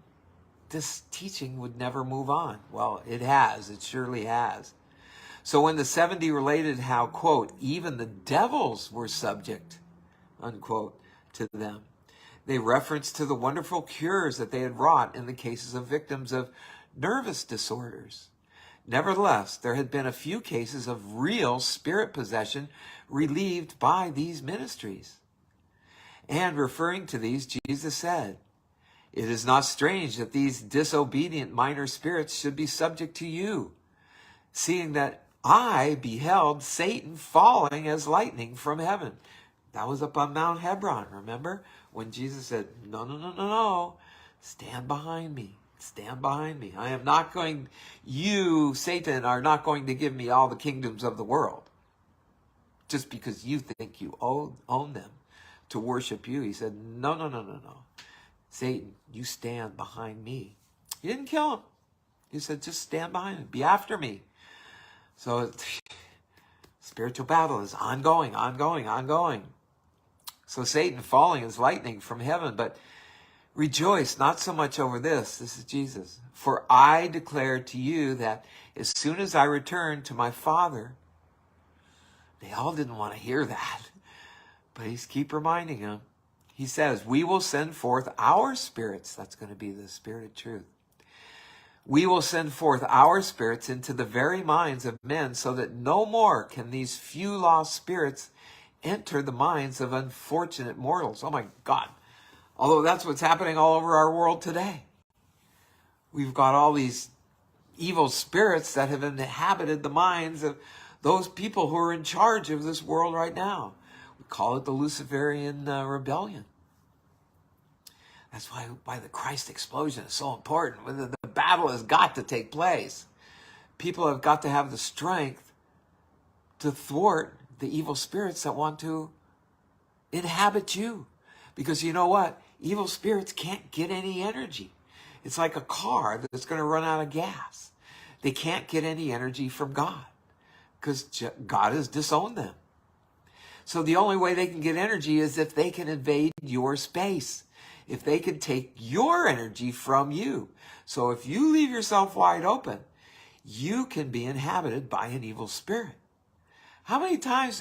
this teaching would never move on. Well, it has. It surely has. So when the 70 related how, quote, even the devils were subject, unquote, to them, they referenced to the wonderful cures that they had wrought in the cases of victims of nervous disorders. Nevertheless, there had been a few cases of real spirit possession relieved by these ministries. And referring to these, Jesus said, "It is not strange that these disobedient minor spirits should be subject to you, seeing that I beheld Satan falling as lightning from heaven." That was up on Mount Hebron, remember? When Jesus said, no, no, no, no, no, stand behind me. Stand behind me. I am not going, you, Satan, are not going to give me all the kingdoms of the world. Just because you think you own them to worship you. He said, no, no, no, no, no. Satan, you stand behind me. He didn't kill him. He said, just stand behind me. Be after me. So spiritual battle is ongoing, ongoing, ongoing. So Satan falling as lightning from heaven, but rejoice not so much over this. This is Jesus. For I declare to you that as soon as I return to my Father, they all didn't want to hear that, but he's keep reminding them. He says, we will send forth our spirits. That's going to be the Spirit of truth. We will send forth our spirits into the very minds of men so that no more can these few lost spirits enter the minds of unfortunate mortals. Oh my God. Although that's what's happening all over our world today. We've got all these evil spirits that have inhabited the minds of those people who are in charge of this world right now. We call it the Luciferian rebellion. That's why the Christ explosion is so important. The battle has got to take place. People have got to have the strength to thwart the evil spirits that want to inhabit you. Because you know what? Evil spirits can't get any energy. It's like a car that's going to run out of gas. They can't get any energy from God because God has disowned them. So the only way they can get energy is if they can invade your space, if they can take your energy from you. So if you leave yourself wide open, you can be inhabited by an evil spirit. How many times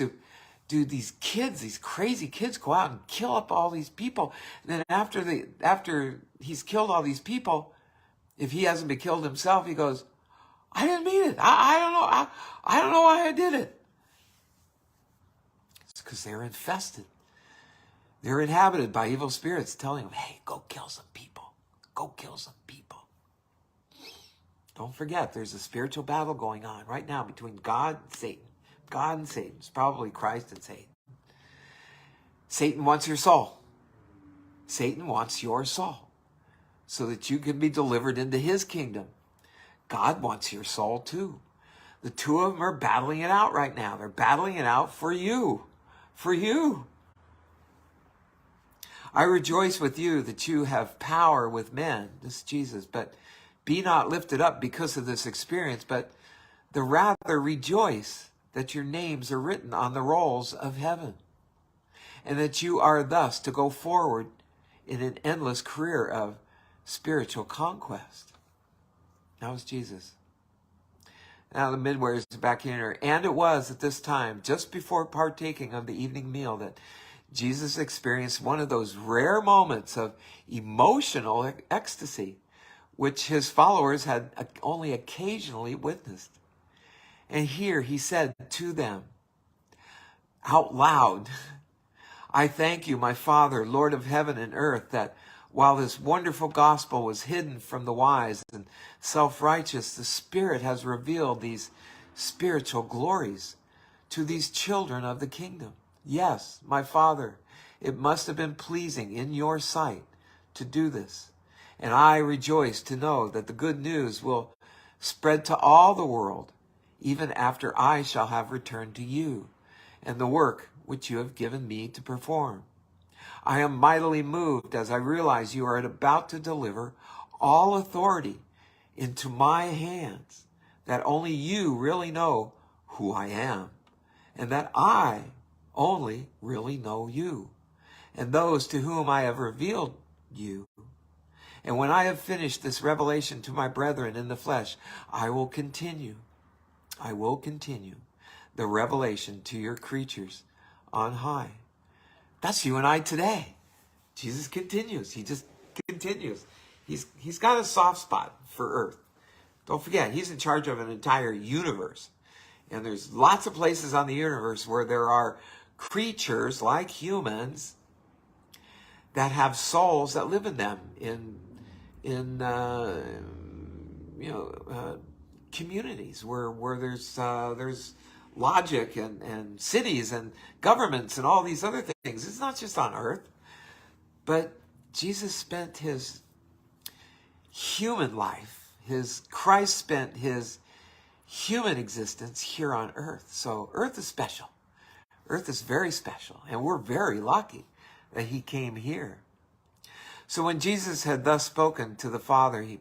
do these kids, these crazy kids, go out and kill up all these people? And then after he's killed all these people, if he hasn't been killed himself, he goes, I didn't mean it. I don't know. I don't know why I did it. It's because they're infested. They're inhabited by evil spirits telling them, hey, go kill some people. Go kill some people. Don't forget, there's a spiritual battle going on right now between God and Satan. God and Satan. It's probably Christ and Satan. Satan wants your soul. Satan wants your soul so that you can be delivered into his kingdom. God wants your soul too. The two of them are battling it out right now. They're battling it out for you. For you. I rejoice with you that you have power with men. This is Jesus. But be not lifted up because of this experience, but the rather rejoice that your names are written on the rolls of heaven, and that you are thus to go forward in an endless career of spiritual conquest. That was Jesus. Now the midways back here. And it was at this time, just before partaking of the evening meal, that Jesus experienced one of those rare moments of emotional ecstasy, which his followers had only occasionally witnessed. And here he said to them out loud, I thank you, my Father, Lord of heaven and earth, that while this wonderful gospel was hidden from the wise and self-righteous, the Spirit has revealed these spiritual glories to these children of the kingdom. Yes, my Father, it must have been pleasing in your sight to do this. And I rejoice to know that the good news will spread to all the world, even after I shall have returned to you, and the work which you have given me to perform. I am mightily moved as I realize you are about to deliver all authority into my hands, that only you really know who I am, and that I only really know you, and those to whom I have revealed you. And when I have finished this revelation to my brethren in the flesh, I will continue the revelation to your creatures on high. That's you and I today. Jesus continues. He just continues. He's got a soft spot for earth. Don't forget, he's in charge of an entire universe. And there's lots of places on the universe where there are creatures like humans that have souls that live in them in communities where there's logic and cities and governments and all these other things. It's not just on earth. But Jesus spent his human life, Christ spent his human existence here on earth. So earth is special. Earth is very special. And we're very lucky that he came here. So when Jesus had thus spoken to the Father, he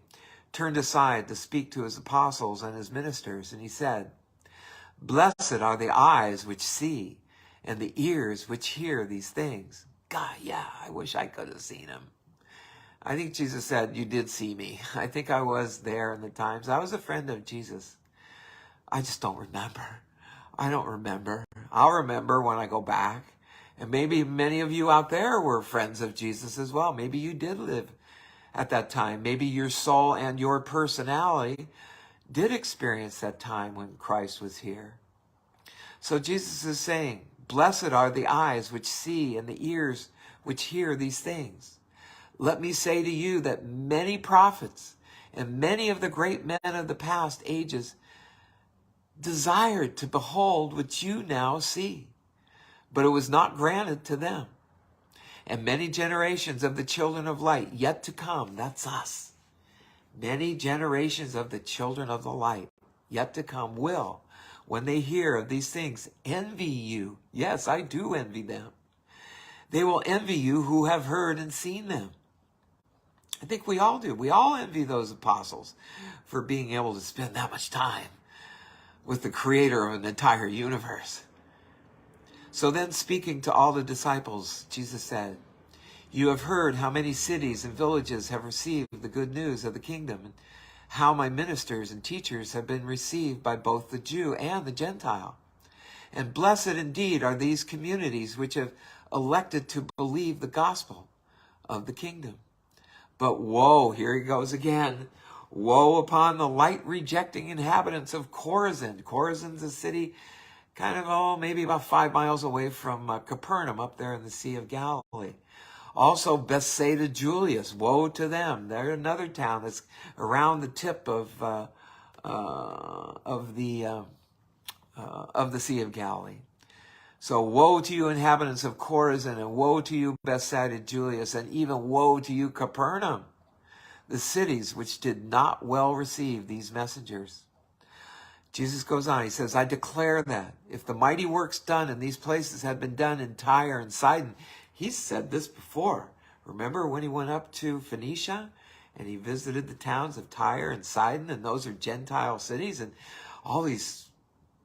turned aside to speak to his apostles and his ministers, and he said, "Blessed are the eyes which see and the ears which hear these things." God, yeah, I wish I could have seen him. I think Jesus said, "You did see me." I think I was there in the times. I was a friend of Jesus. I just don't remember. I don't remember. I'll remember when I go back. And maybe many of you out there were friends of Jesus as well. Maybe you did live at that time. Maybe your soul and your personality did experience that time when Christ was here. So Jesus is saying, "Blessed are the eyes which see and the ears which hear these things. Let me say to you that many prophets and many of the great men of the past ages desired to behold what you now see, but it was not granted to them. And many generations of the children of light yet to come," that's us, "many generations of the children of the light yet to come will, when they hear of these things, envy you." Yes, I do envy them. "They will envy you who have heard and seen them." I think we all do. We all envy those apostles for being able to spend that much time with the creator of an entire universe. So then, speaking to all the disciples, Jesus said, "You have heard how many cities and villages have received the good news of the kingdom, and how my ministers and teachers have been received by both the Jew and the Gentile. And blessed indeed are these communities which have elected to believe the gospel of the kingdom. But woe," here he goes again, "woe upon the light-rejecting inhabitants of Chorazin." Chorazin's a city kind of, maybe about 5 miles away from Capernaum, up there in the Sea of Galilee. "Also Bethsaida Julius, woe to them." They're another town that's around the tip of the Sea of Galilee. "So woe to you, inhabitants of Chorazin, and woe to you, Bethsaida Julius, and even woe to you, Capernaum, the cities which did not well receive these messengers." Jesus goes on, he says, "I declare that if the mighty works done in these places had been done in Tyre and Sidon," he's said this before. Remember when he went up to Phoenicia and he visited the towns of Tyre and Sidon, and those are Gentile cities, and all these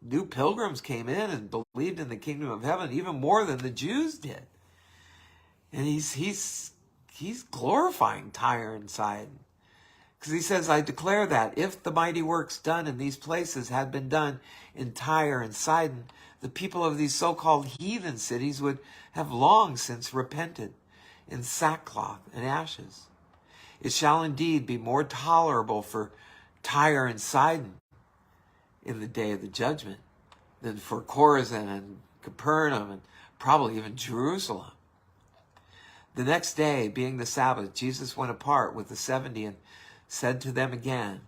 new pilgrims came in and believed in the kingdom of heaven even more than the Jews did. And he's glorifying Tyre and Sidon. Because he says, "I declare that if the mighty works done in these places had been done in Tyre and Sidon, the people of these so-called heathen cities would have long since repented in sackcloth and ashes. It shall indeed be more tolerable for Tyre and Sidon in the day of the judgment than for Chorazin and Capernaum and probably even Jerusalem." The next day, being the Sabbath, Jesus went apart with the 70 and said to them again,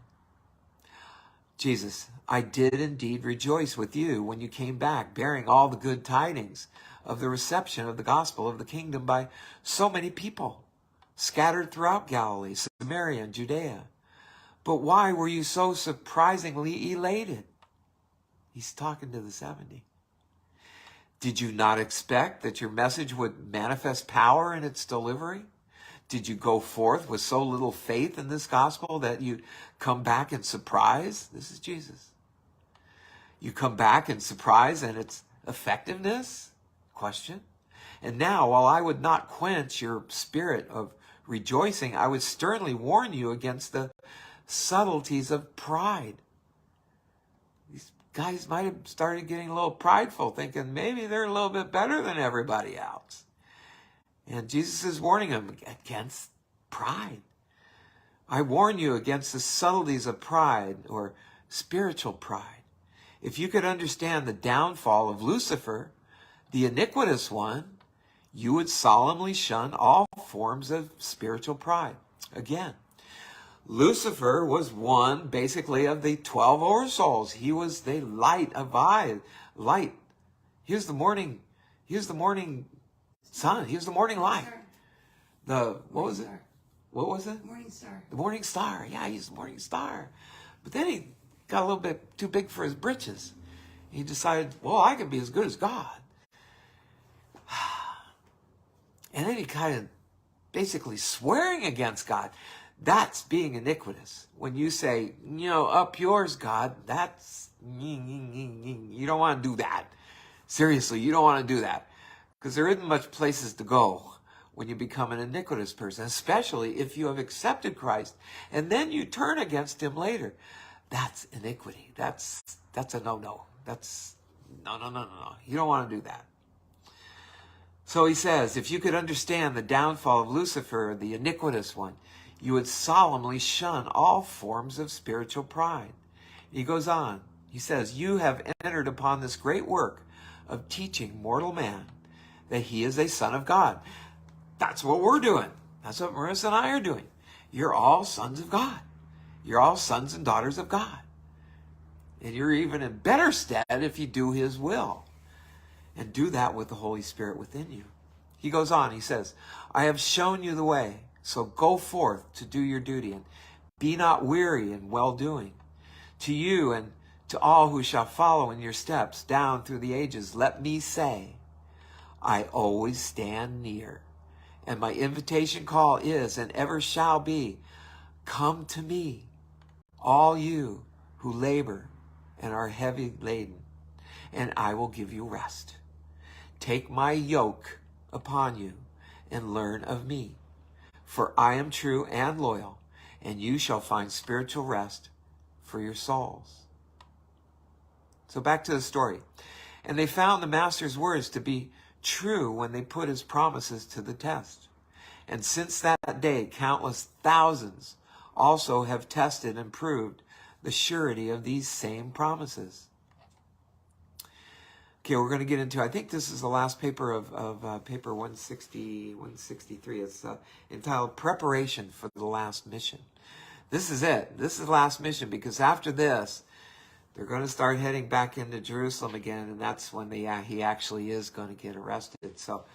Jesus, "I did indeed rejoice with you when you came back, bearing all the good tidings of the reception of the gospel of the kingdom by so many people, scattered throughout Galilee, Samaria, and Judea. But why were you so surprisingly elated?" He's talking to the 70. "Did you not expect that your message would manifest power in its delivery? Did you go forth with so little faith in this gospel that you'd come back in surprise?" This is Jesus. "You come back in surprise and its effectiveness?" Question. "And now, while I would not quench your spirit of rejoicing, I would sternly warn you against the subtleties of pride." These guys might have started getting a little prideful, thinking maybe they're a little bit better than everybody else. And Jesus is warning them against pride. I warn you against the subtleties of pride or spiritual pride. If you could understand the downfall of Lucifer, the iniquitous one, you would solemnly shun all forms of spiritual pride. Again, Lucifer was one, basically, of the 12 oversouls. He was the light of light. He was the morning sun. He was the morning light. What was it? What was it? Morning star. The morning star. Yeah, he's the morning star. But then he got a little bit too big for his britches. He decided, well, I can be as good as God. And then he kind of basically swearing against God. That's being iniquitous. When you say, up yours, God, that's, you don't want to do that. Seriously, you don't want to do that. Because there isn't much places to go when you become an iniquitous person, especially if you have accepted Christ and then you turn against him later. That's iniquity. That's a no-no. That's no. You don't want to do that. So he says, if you could understand the downfall of Lucifer, the iniquitous one, you would solemnly shun all forms of spiritual pride. He goes on. He says, you have entered upon this great work of teaching mortal man that he is a son of God. That's what we're doing. That's what Marisa and I are doing. You're all sons of God. You're all sons and daughters of God. And you're even in better stead if you do his will. And do that with the Holy Spirit within you. He goes on, he says, I have shown you the way, so go forth to do your duty, and be not weary in well-doing. To you and to all who shall follow in your steps down through the ages, let me say, I always stand near. And my invitation call is, and ever shall be, come to me, all you who labor and are heavy laden, and I will give you rest. Take my yoke upon you and learn of me, for I am true and loyal, and you shall find spiritual rest for your souls. So back to the story. And they found the master's words to be true when they put his promises to the test. And since that day, countless thousands also have tested and proved the surety of these same promises. Okay, we're going to get into, I think this is the last paper of paper 163. It's entitled Preparation for the Last Mission. This is it. This is the last mission, because after this, they're going to start heading back into Jerusalem again, and that's when he actually is going to get arrested. So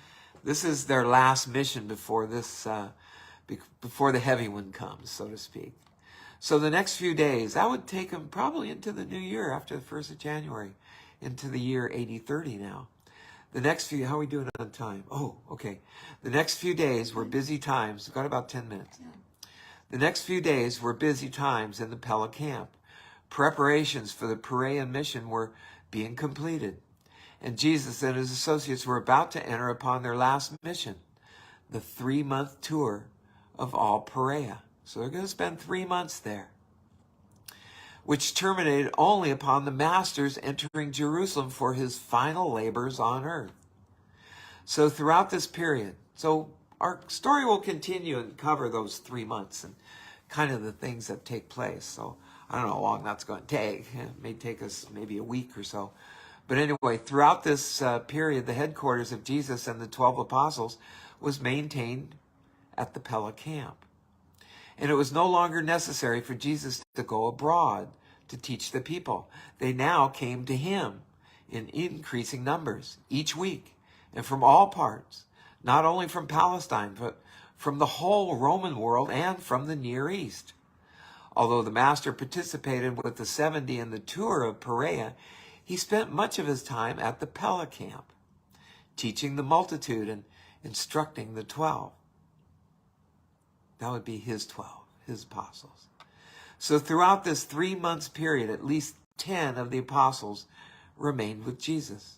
this is their last mission before before the heavy one comes, so to speak. So the next few days, that would take them probably into the new year, after the 1st of January, into the year 8030 now. The next few, how are we doing on time? Oh, okay. The next few days were busy times. We've got about 10 minutes. Yeah. The next few days were busy times in the Pella camp. Preparations for the Perean mission were being completed, and Jesus and his associates were about to enter upon their last mission, the 3-month tour of all Perea. So they're going to spend 3 months there, which terminated only upon the master's entering Jerusalem for his final labors on earth. So throughout this period, so our story will continue and cover those 3 months and kind of the things that take place. So I don't know how long that's going to take. It may take us maybe a week or so. But anyway, throughout this period, the headquarters of Jesus and the 12 apostles was maintained at the Pella camp. And it was no longer necessary for Jesus to go abroad to teach the people. They now came to him in increasing numbers each week, and from all parts, not only from Palestine, but from the whole Roman world and from the Near East. Although the master participated with the 70 in the tour of Perea, he spent much of his time at the Pella camp, teaching the multitude and instructing the 12. That would be his 12, his apostles. So throughout this 3 months period, at least 10 of the apostles remained with Jesus.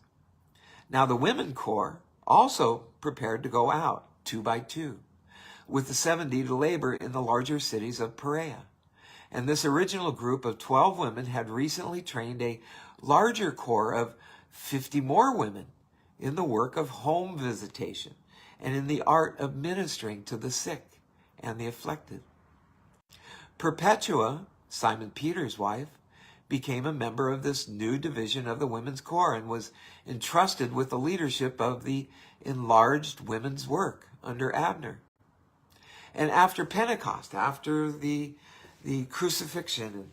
Now the women corps also prepared to go out 2 by 2, with the 70 to labor in the larger cities of Perea. And this original group of 12 women had recently trained a larger corps of 50 more women in the work of home visitation and in the art of ministering to the sick and the afflicted. Perpetua, Simon Peter's wife, became a member of this new division of the women's corps and was entrusted with the leadership of the enlarged women's work under Abner. And after Pentecost, after the crucifixion and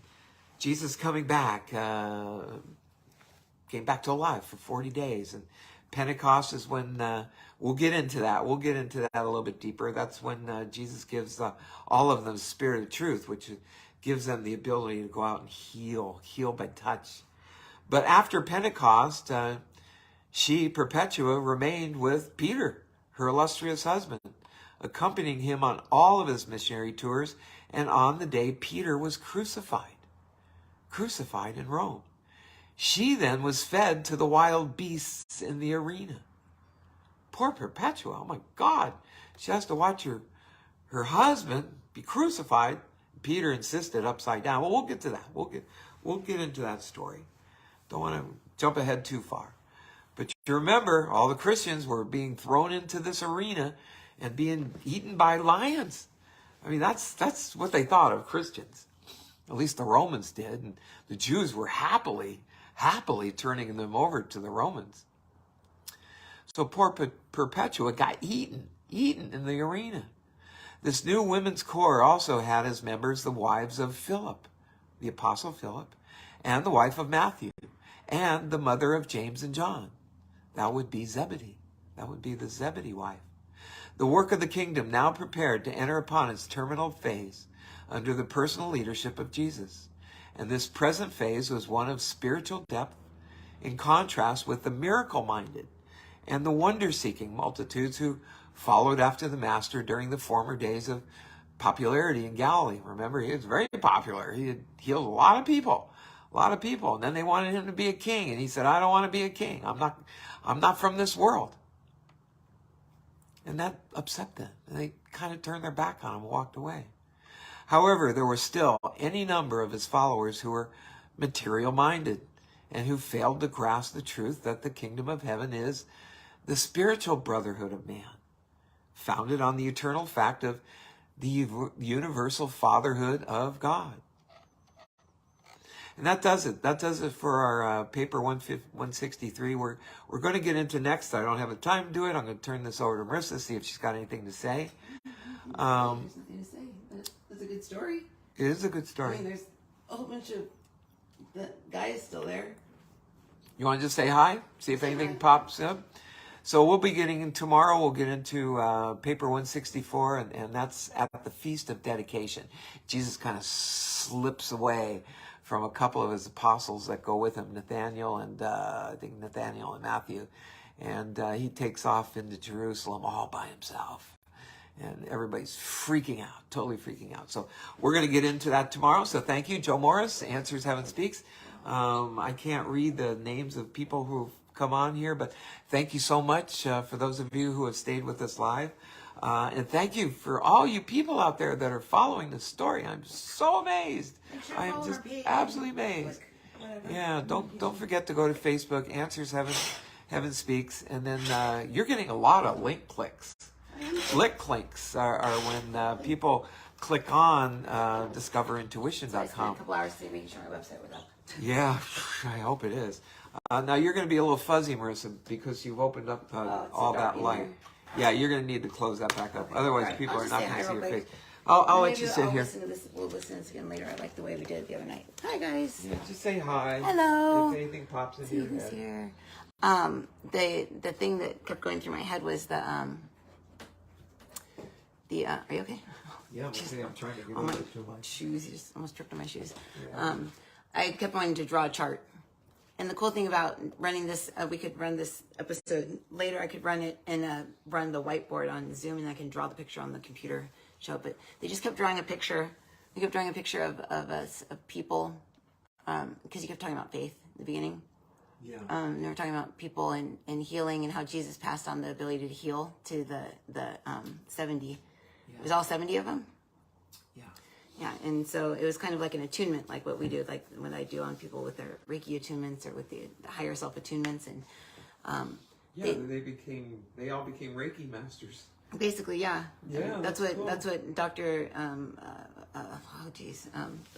Jesus coming back, came back to life for 40 days. And Pentecost is when, we'll get into that. We'll get into that a little bit deeper. That's when Jesus gives all of them the Spirit of truth, which gives them the ability to go out and heal by touch. But after Pentecost, she, Perpetua, remained with Peter, her illustrious husband, accompanying him on all of his missionary tours, and on the day Peter was crucified in Rome. She then was fed to the wild beasts in the arena. Poor Perpetua, oh my God. She has to watch her husband be crucified. Peter insisted upside down. Well, we'll get to that. We'll get into that story. Don't want to jump ahead too far. But you remember, all the Christians were being thrown into this arena and being eaten by lions. I mean, that's what they thought of Christians. At least the Romans did. And the Jews were happily turning them over to the Romans. So poor Perpetua got eaten in the arena. This new women's corps also had as members the wives of Philip, the Apostle Philip, and the wife of Matthew, and the mother of James and John. That would be Zebedee. That would be the Zebedee wife. The work of the kingdom now prepared to enter upon its terminal phase under the personal leadership of Jesus. And this present phase was one of spiritual depth in contrast with the miracle-minded and the wonder-seeking multitudes who followed after the Master during the former days of popularity in Galilee. Remember, he was very popular. He had healed a lot of people. And then they wanted him to be a king. And he said, I don't want to be a king. I'm not from this world. And that upset them. And they kind of turned their back on him and walked away. However, there were still any number of his followers who were material-minded and who failed to grasp the truth that the kingdom of heaven is the spiritual brotherhood of man, founded on the eternal fact of the universal fatherhood of God. And that does it. That does it for our paper 163. We're going to get into next. I don't have the time to do it. I'm going to turn this over to Marisa, see if she's got anything to say. There's nothing to say. That's a good story. It is a good story. I mean, there's a whole bunch of... The guy is still there. You want to just say hi? See if anything pops up? So we'll be getting in tomorrow. We'll get into paper 164, and that's at the Feast of Dedication. Jesus kind of slips away from a couple of his apostles that go with him, Nathaniel and Matthew. And he takes off into Jerusalem all by himself. And everybody's freaking out, totally freaking out. So we're going to get into that tomorrow. So thank you, Joe Morris, Answers Heaven Speaks. I can't read the names of people who've come on here, but thank you so much for those of you who have stayed with us live. And thank you for all you people out there that are following this story. I'm so amazed. I am just absolutely amazed. Yeah, don't forget to go to Facebook, Answers Heaven Speaks, and then you're getting a lot of link clicks. Link clicks are when people click on discoverintuition.com. I spent a couple hours today making sure my website was up. Yeah, I hope it is. Now you're going to be a little fuzzy, Marisa, because you've opened up all that light. Yeah, you're going to need to close that back up. Okay. Otherwise, right. People are not going to see your face. I'll let you sit here. We'll listen to this again later. I like the way we did it the other night. Hi, guys. Yeah, just say hi. Hello. If anything pops into your head. Here. The thing that kept going through my head was are you okay? Yeah, I'm trying to get over to my shoes. You just almost tripped on my shoes. Yeah. I kept wanting to draw a chart. And the cool thing about running this, we could run this episode later. I could run it and run the whiteboard on Zoom, and I can draw the picture on the computer show. But they just kept drawing a picture. They kept drawing a picture of us, of people, because you kept talking about faith in the beginning. Yeah. They were talking about people and healing and how Jesus passed on the ability to heal to the 70. Yeah. It was all 70 of them. Yeah, and so it was kind of like an attunement, like what we do, like what I do on people with their Reiki attunements or with the higher self attunements, and they all became Reiki masters. Basically, yeah. Yeah, That's what Dr.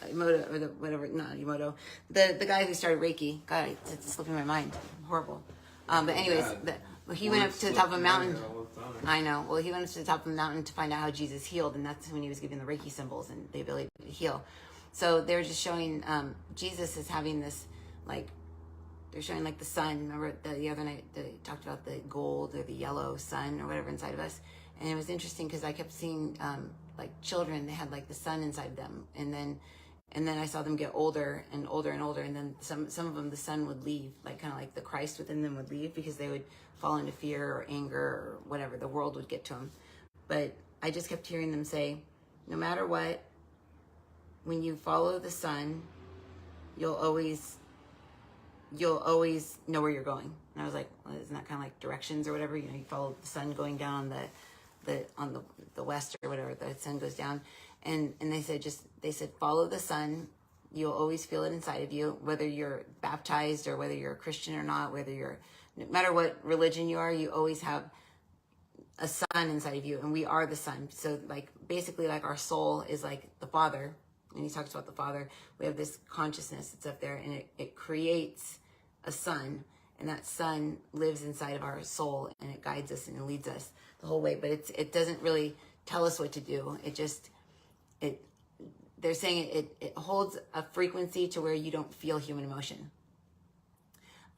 Emoto, or the whatever, not Emoto, the guy who started Reiki. God, it's slipping my mind. Horrible. But anyways, he went up to the top of a mountain. I know. Well, he went up to the top of a mountain to find out how Jesus healed, and that's when he was giving the Reiki symbols and the ability to heal. So they were just showing Jesus is having this, like, they're showing like the sun. Remember the other night they talked about the gold or the yellow sun or whatever inside of us, and it was interesting because I kept seeing like children. They had like the sun inside them, and then I saw them get older and older and older, and then some of them the sun would leave, like kind of like the Christ within them would leave because they would fall into fear or anger or whatever. The world would get to them. But I just kept hearing them say, no matter what, when you follow the sun, you'll always know where you're going. And I was like, well, isn't that kind of like directions or whatever? You know, you follow the sun going down on the west or whatever, the sun goes down. And they said, follow the sun. You'll always feel it inside of you, whether you're baptized or whether you're a Christian or not, no matter what religion you are, you always have a sun inside of you, and we are the sun. So like basically like our soul is like the Father, and he talks about the Father. We have this consciousness that's up there, and it creates a sun, and that sun lives inside of our soul, and it guides us and it leads us the whole way. But it doesn't really tell us what to do. They're saying it holds a frequency to where you don't feel human emotion.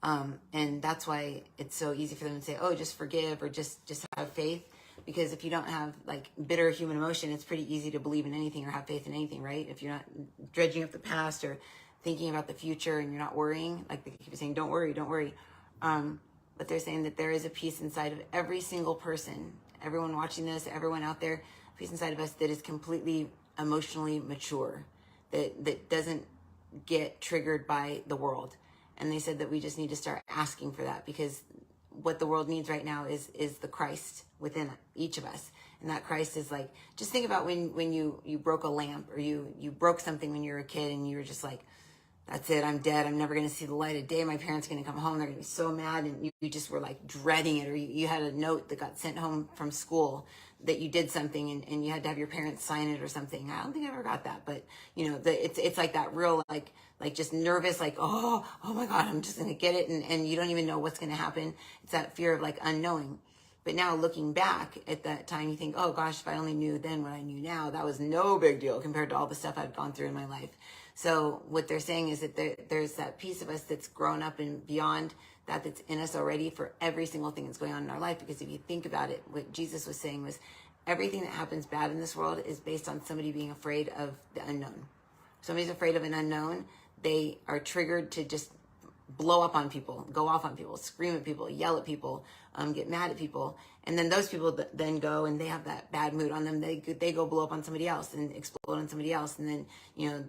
And that's why it's so easy for them to say, oh, just forgive or just have faith. Because if you don't have like bitter human emotion, it's pretty easy to believe in anything or have faith in anything, right? If you're not dredging up the past or thinking about the future and you're not worrying, like they keep saying, don't worry, don't worry. But they're saying that there is a piece inside of every single person, everyone watching this, everyone out there, a piece inside of us that is completely emotionally mature, that doesn't get triggered by the world. And they said that we just need to start asking for that, because what the world needs right now is the Christ within each of us. And that Christ is like, just think about when you broke a lamp, or you broke something when you were a kid and you were just like, that's it, I'm dead, I'm never going to see the light of day, my parents are going to come home, they're going to be so mad, and you just were like dreading it. Or you had a note that got sent home from school that you did something and you had to have your parents sign it or something. I don't think I ever got that, but you know, it's like that real like just nervous, like, oh my God, I'm just going to get it. And you don't even know what's going to happen. It's that fear of like unknowing. But now looking back at that time, you think, oh gosh, if I only knew then what I knew now, that was no big deal compared to all the stuff I've gone through in my life. So what they're saying is that there's that piece of us that's grown up and beyond that's in us already for every single thing that's going on in our life. Because if you think about it, what Jesus was saying was everything that happens bad in this world is based on somebody being afraid of the unknown. If somebody's afraid of an unknown, they are triggered to just blow up on people, go off on people, scream at people, yell at people, get mad at people. And then those people then go and they have that bad mood on them. They go blow up on somebody else and explode on somebody else. And then, you know,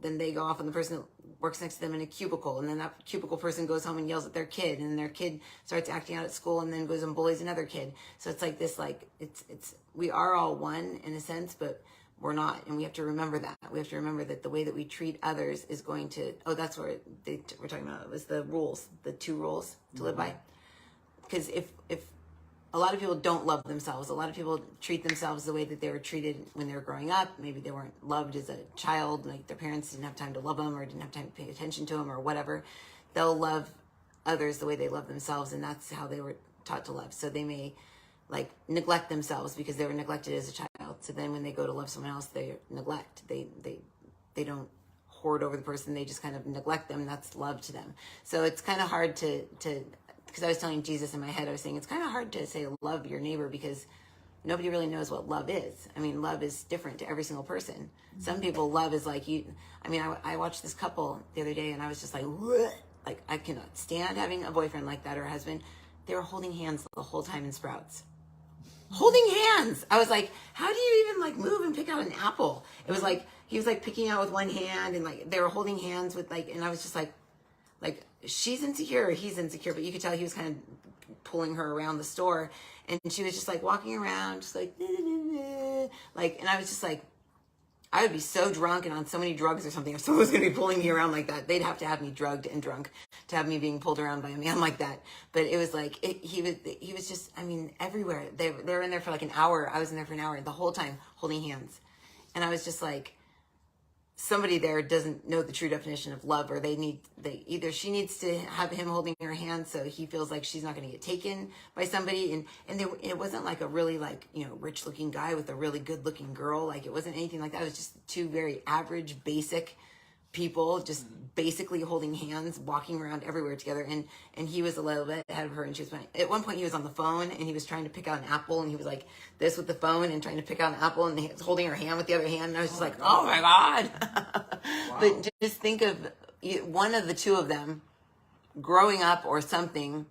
then they go off on the person that works next to them in a cubicle. And then that cubicle person goes home and yells at their kid. And their kid starts acting out at school and then goes and bullies another kid. So it's like this, like, we are all one in a sense, but we're not. And we have to remember that. We have to remember that the way that we treat others is going to, that's where we're talking about, it was the rules, the 2 rules to live by. Because if a lot of people don't love themselves, a lot of people treat themselves the way that they were treated when they were growing up. Maybe they weren't loved as a child, like their parents didn't have time to love them or didn't have time to pay attention to them or whatever. They'll love others the way they love themselves, and that's how they were taught to love. So they may like neglect themselves because they were neglected as a child. So then when they go to love someone else, they neglect. They don't hoard over the person. They just kind of neglect them. That's love to them. So it's kind of hard to because I was telling Jesus in my head, I was saying it's kind of hard to say love your neighbor because nobody really knows what love is. I mean, love is different to every single person. Mm-hmm. Some people, love is like you. I mean, I watched this couple the other day and I was just like, what? Like I cannot stand having a boyfriend like that or a husband. They were holding hands the whole time in Sprouts. Holding hands. I was like, how do you even like move and pick out an apple? It was like, he was like picking out with one hand and like they were holding hands with like, and I was just like she's insecure, he's insecure, but you could tell he was kind of pulling her around the store and she was just like walking around, just like, and I was just like, I would be so drunk and on so many drugs or something, if someone was going to be pulling me around like that, they'd have to have me drugged and drunk to have me being pulled around by a man like that. But it was like, he was just, I mean, everywhere. They were in there for like an hour. I was in there for an hour the whole time holding hands. And I was just like, somebody there doesn't know the true definition of love, or either she needs to have him holding her hand so he feels like she's not going to get taken by somebody. And it wasn't like a really like, rich looking guy with a really good looking girl. Like it wasn't anything like that. It was just two very average, basic people just basically holding hands, walking around everywhere together. And he was a little bit ahead of her, and she was funny. At one point he was on the phone and he was trying to pick out an apple, and he was like this with the phone and trying to pick out an apple, and he was holding her hand with the other hand. And I was just oh my God. Wow. But just think of one of the two of them growing up or something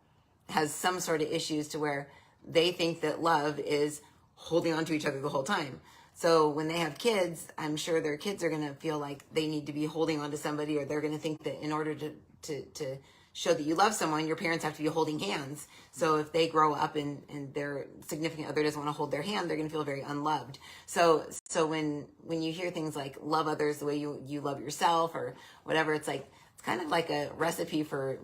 has some sort of issues to where they think that love is holding on to each other the whole time. So when they have kids, I'm sure their kids are going to feel like they need to be holding on to somebody, or they're going to think that in order to show that you love someone, your parents have to be holding hands. So if they grow up and their significant other doesn't want to hold their hand, they're going to feel very unloved. So when you hear things like love others the way you love yourself or whatever, it's kind of like a recipe for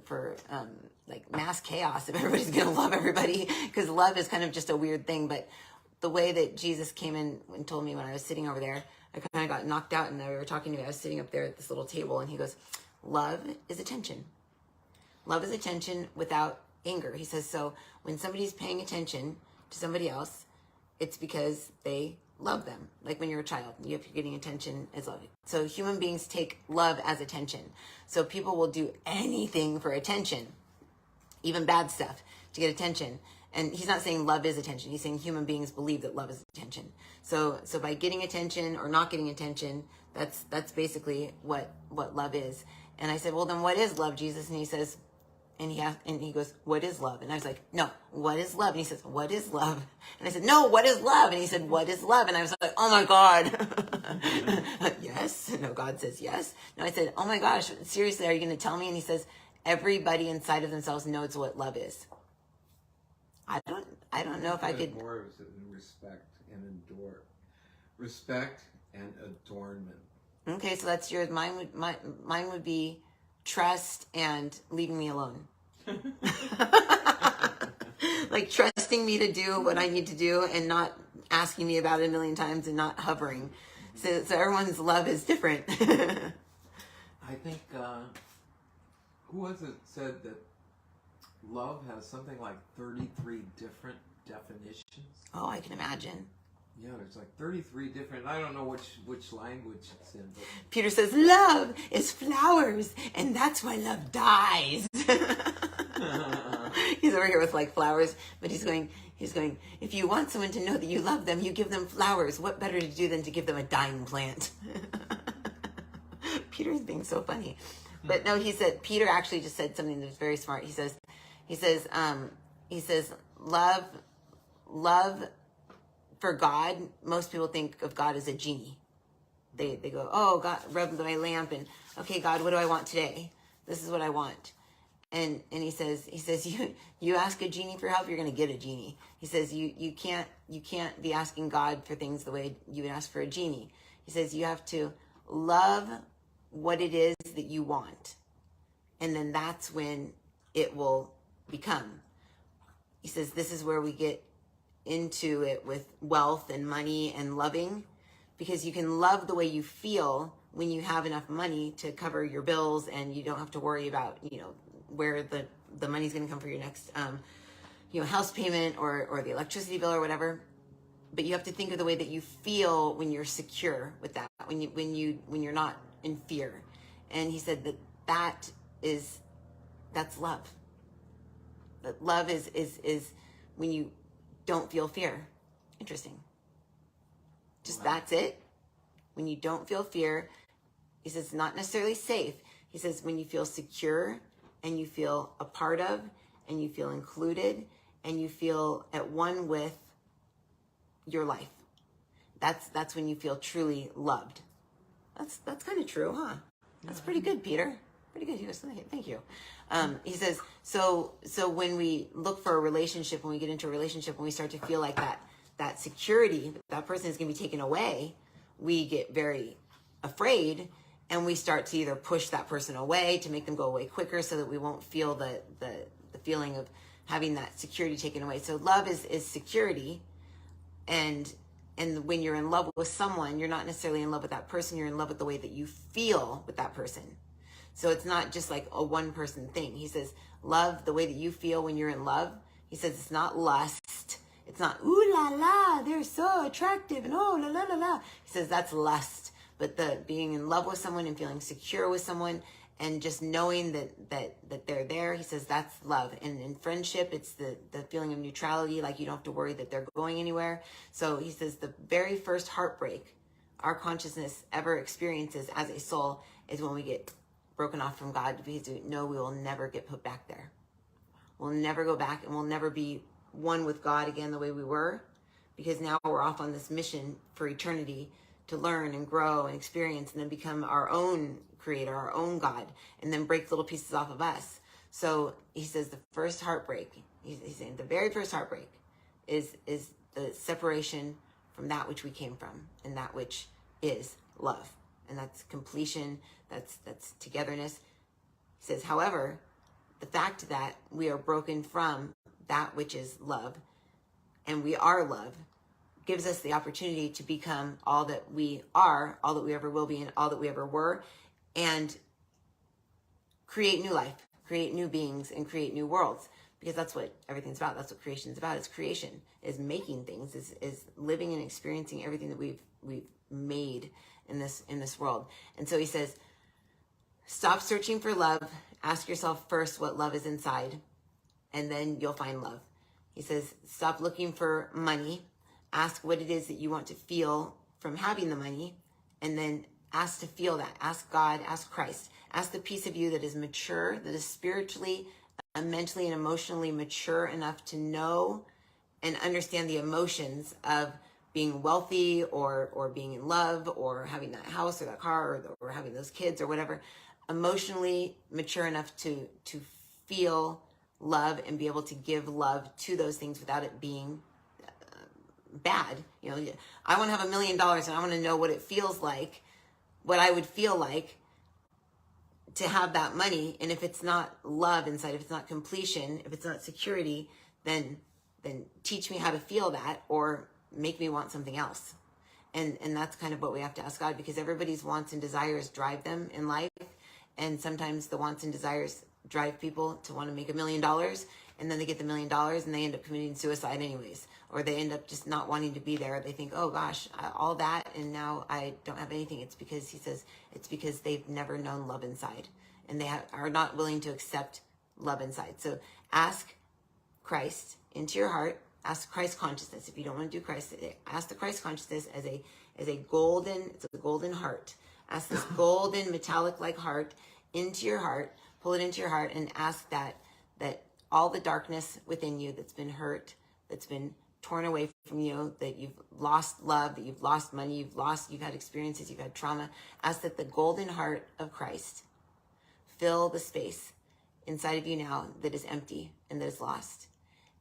like mass chaos if everybody's going to love everybody, because love is kind of just a weird thing. But the way that Jesus came in and told me when I was sitting over there, I kind of got knocked out, and we were talking to me. I was sitting up there at this little table, and he goes, love is attention. Love is attention without anger. He says, so when somebody's paying attention to somebody else, it's because they love them. Like when you're a child, you're getting attention as love. So human beings take love as attention. So people will do anything for attention, even bad stuff, to get attention. And he's not saying love is attention. He's saying human beings believe that love is attention. So by getting attention or not getting attention, that's basically what love is. And I said, well, then what is love, Jesus? And he says, and he goes, what is love? And I was like, no, what is love? And he says, what is love? And I said, no, what is love? And he said, what is love? And I was like, oh my God. Yes. No, God says yes. No, I said, oh my gosh, seriously, are you going to tell me? And he says, everybody inside of themselves knows what love is. I don't know if I could. More is respect and adore. Respect and adornment. Okay, so that's yours. Mine would be trust and leaving me alone. Like trusting me to do what I need to do and not asking me about it a million times and not hovering. So everyone's love is different. I think who was it said that love has something like 33 different definitions? Oh, I can imagine. Yeah, there's like 33 different, I don't know which language it's in. But... Peter says, love is flowers, and that's why love dies. He's over here with like flowers, but he's going, if you want someone to know that you love them, you give them flowers. What better to do than to give them a dying plant? Peter's being so funny. But no, Peter actually just said something that's very smart. He says, love for God, most people think of God as a genie. They go, oh, God, rub my lamp, and okay, God, what do I want today? This is what I want. And he says, you ask a genie for help, you're going to get a genie. He says, you can't be asking God for things the way you would ask for a genie. He says, you have to love what it is that you want. And then that's when it will become. He says, this is where we get into it with wealth and money and loving, because you can love the way you feel when you have enough money to cover your bills, and you don't have to worry about, where the money's going to come for your next, house payment or the electricity bill or whatever. But you have to think of the way that you feel when you're secure with that, when you're not in fear. And he said that's love. That love is when you don't feel fear. Interesting. Just that's it. When you don't feel fear, he says, not necessarily safe. He says, when you feel secure and you feel a part of and you feel included and you feel at one with your life. That's when you feel truly loved. That's kind of true, huh? That's pretty good, Peter. Pretty good. He goes, thank you. He says, so when we look for a relationship, when we get into a relationship, when we start to feel like that security, that person is going to be taken away, we get very afraid, and we start to either push that person away to make them go away quicker so that we won't feel the feeling of having that security taken away. So love is security, and when you're in love with someone, you're not necessarily in love with that person, you're in love with the way that you feel with that person. So it's not just like a one person thing. He says, love the way that you feel when you're in love. He says it's not lust. It's not, ooh la la, they're so attractive and oh la la la la. He says that's lust. But the being in love with someone and feeling secure with someone and just knowing that they're there, he says that's love. And in friendship, it's the feeling of neutrality, like you don't have to worry that they're going anywhere. So he says the very first heartbreak our consciousness ever experiences as a soul is when we get broken off from God, because we know we will never get put back there. We'll never go back, and we'll never be one with God again the way we were, because now we're off on this mission for eternity to learn and grow and experience and then become our own creator, our own God, and then break little pieces off of us. So he says the first heartbreak, he's saying the very first heartbreak is the separation from that which we came from, and that which is love. And that's completion, that's togetherness. He says, however, the fact that we are broken from that which is love, and we are love, gives us the opportunity to become all that we are, all that we ever will be, and all that we ever were, and create new life, create new beings, and create new worlds. Because that's what everything's about. That's what creation is about. It's creation, is making things, is living and experiencing everything that we've made in this world. And so he says, stop searching for love. Ask yourself first what love is inside, and then you'll find love. He says, stop looking for money. Ask what it is that you want to feel from having the money, and then ask to feel that. Ask God, ask Christ. Ask the piece of you that is mature, that is spiritually, mentally, and emotionally mature enough to know and understand the emotions of being wealthy or being in love or having that house or that car or having those kids or whatever. Emotionally mature enough to feel love and be able to give love to those things without it being bad. You know, I want to have $1 million, and I want to know what it feels like, what I would feel like to have that money. And if it's not love inside, if it's not completion, if it's not security, then teach me how to feel that, or make me want something else. And that's kind of what we have to ask God, because everybody's wants and desires drive them in life. And sometimes the wants and desires drive people to want to make $1 million, and then they get the $1 million and they end up committing suicide anyways, or they end up just not wanting to be there. They think, oh gosh, all that, and now I don't have anything. It's because, he says, it's because they've never known love inside, and they are not willing to accept love inside. So ask Christ into your heart. Ask Christ consciousness. If you don't want to do Christ, ask the Christ consciousness as a golden heart. Ask this golden metallic like heart into your heart. Pull it into your heart and ask that all the darkness within you that's been hurt, that's been torn away from you, that you've lost love, that you've lost money, you've had experiences, you've had trauma. Ask that the golden heart of Christ fill the space inside of you now that is empty and that is lost.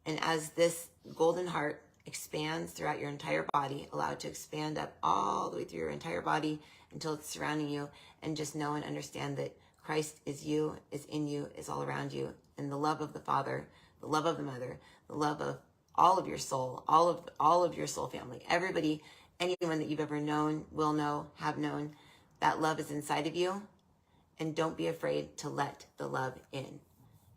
And as this golden heart expands throughout your entire body, allow it to expand up all the way through your entire body until it's surrounding you, and just know and understand that Christ is you, is in you, is all around you, and the love of the Father, the love of the Mother, the love of all of your soul, all of your soul family, everybody, anyone that you've ever known, will know, have known, that love is inside of you, and don't be afraid to let the love in.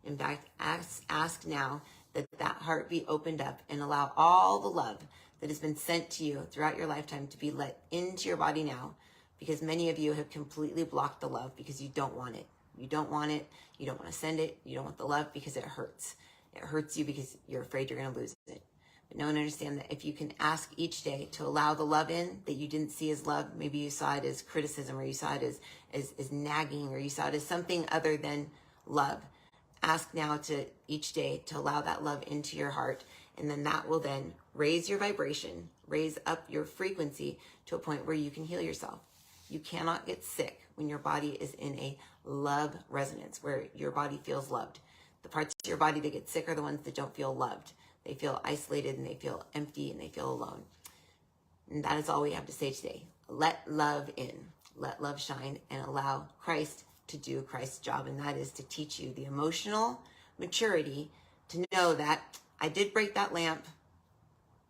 In fact, ask now that heart be opened up, and allow all the love that has been sent to you throughout your lifetime to be let into your body now, because many of you have completely blocked the love because you don't want it. You don't want it. You don't want to send it. You don't want the love because it hurts. It hurts you because you're afraid you're going to lose it. But know and understand that if you can ask each day to allow the love in that you didn't see as love, maybe you saw it as criticism, or you saw it as nagging, or you saw it as something other than love. Ask now to each day to allow that love into your heart, and then that will then raise your vibration, raise up your frequency to a point where you can heal yourself. You cannot get sick when your body is in a love resonance, where your body feels loved. The parts of your body that get sick are the ones that don't feel loved. They feel isolated, and they feel empty, and they feel alone. And that is all we have to say today. let love in, let love shine, and allow Christ to do Christ's job. And that is to teach you the emotional maturity to know that I did break that lamp.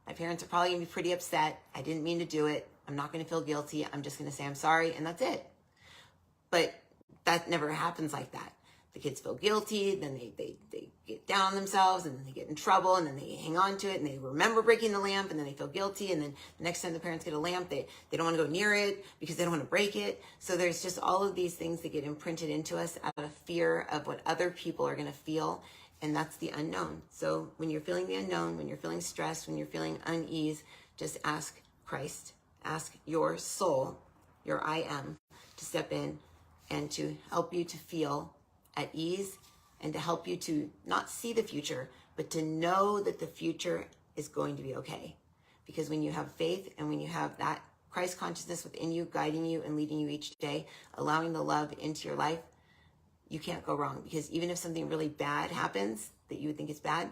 My parents are probably going to be pretty upset. I didn't mean to do it. I'm not going to feel guilty. I'm just going to say I'm sorry, and that's it. But that never happens like that. The kids feel guilty, then they get down on themselves, and then they get in trouble, and then they hang on to it, and they remember breaking the lamp, and then they feel guilty, and then the next time the parents get a lamp, they don't want to go near it because they don't want to break it. So there's just all of these things that get imprinted into us out of fear of what other people are going to feel, and that's the unknown. So when you're feeling the unknown, when you're feeling stressed, when you're feeling unease, just ask Christ, ask your soul, your I am, to step in and to help you to feel at ease, and to help you to not see the future, but to know that the future is going to be okay. Because when you have faith and when you have that Christ consciousness within you, guiding you and leading you each day, allowing the love into your life, you can't go wrong. Because even if something really bad happens that you would think is bad,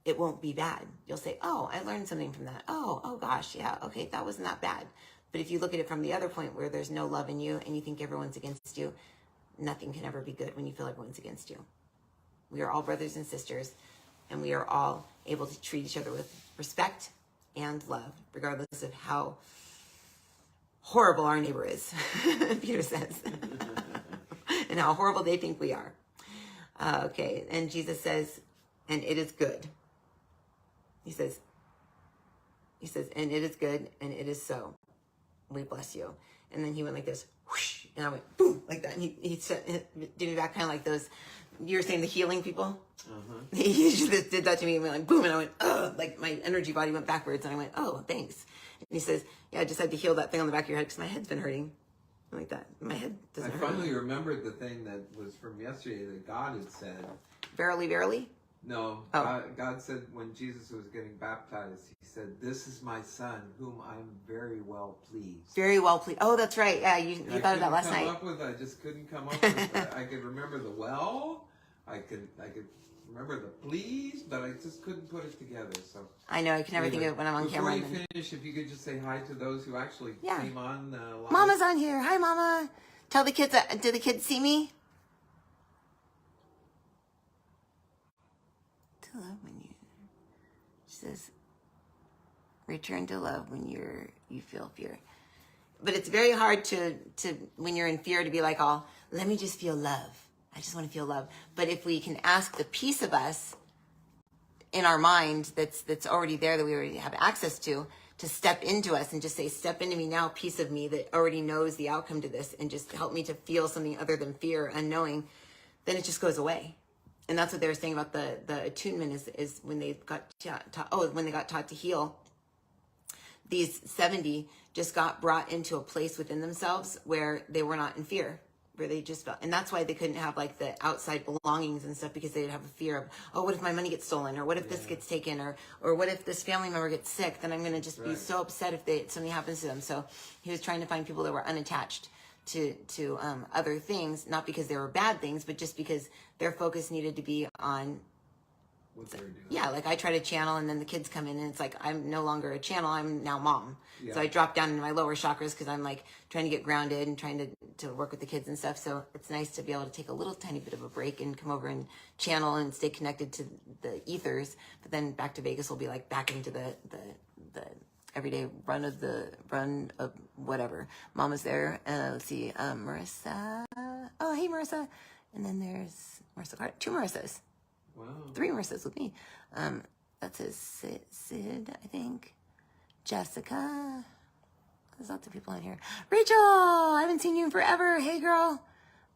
it won't be bad. You'll say, oh, I learned something from that. Oh gosh, yeah, okay, that wasn't that bad. But if you look at it from the other point where there's no love in you and you think everyone's against you, nothing can ever be good when you feel everyone's against you. We are all brothers and sisters, and we are all able to treat each other with respect and love, regardless of how horrible our neighbor is, Peter says, and how horrible they think we are. Okay, and Jesus says, and it is good. He says, and it is good, and it is so. We bless you. And then he went like this, whoosh, and I went boom, like that. And he did me back kind of like those, you were saying the healing people? Uh-huh. He just did that to me and went like boom, and I went, ugh, like my energy body went backwards, and I went, oh, thanks. And he says, yeah, I just had to heal that thing on the back of your head because my head's been hurting. Like that. My head doesn't hurt. I finally remembered the thing that was from yesterday that God had said. Verily, verily? No, oh. God said when Jesus was getting baptized, he said, this is my son whom I'm very well pleased. Very well pleased. Oh, that's right. Yeah, you thought of that last night. I just couldn't come up with that. I could remember the well, I could remember the please, but I just couldn't put it together. So I know, I can never think of it when I'm on camera. Before you finish, if you could just say hi to those who actually came on live. Mama's on here. Hi, Mama. Tell the kids, did the kids see me? To love when you, she says, return to love when you feel fear. But it's very hard to when you're in fear to be like, oh, let me just feel love. I just want to feel love. But if we can ask the piece of us in our mind that's already there, that we already have access to step into us and just say, step into me now, piece of me that already knows the outcome to this, and just help me to feel something other than fear, unknowing, then it just goes away. And that's what they were saying about the attunement is when they got taught to heal. These 70 just got brought into a place within themselves where they were not in fear, where they just felt, and that's why they couldn't have like the outside belongings and stuff, because they'd have a fear of, oh, what if my money gets stolen, or what if this gets taken, or what if this family member gets sick? Then I'm going to just be so upset if something happens to them. So he was trying to find people that were unattached to other things, not because they were bad things, but just because their focus needed to be on what they're doing. Yeah, like I try to channel, and then the kids come in, and it's like I'm no longer a channel, I'm now mom. Yeah. So I drop down into my lower chakras because I'm like trying to get grounded and trying to work with the kids and stuff. So it's nice to be able to take a little tiny bit of a break and come over and channel and stay connected to the ethers. But then back to Vegas will be like back into the everyday run of whatever. Mama's there. Let's see, Marisa. Oh, hey, Marisa. And then there's Marisa Carter. 2 Marisas. Wow. 3 Marisas with me. That says Sid, I think. Jessica. There's lots of people in here. Rachel, I haven't seen you in forever. Hey, girl.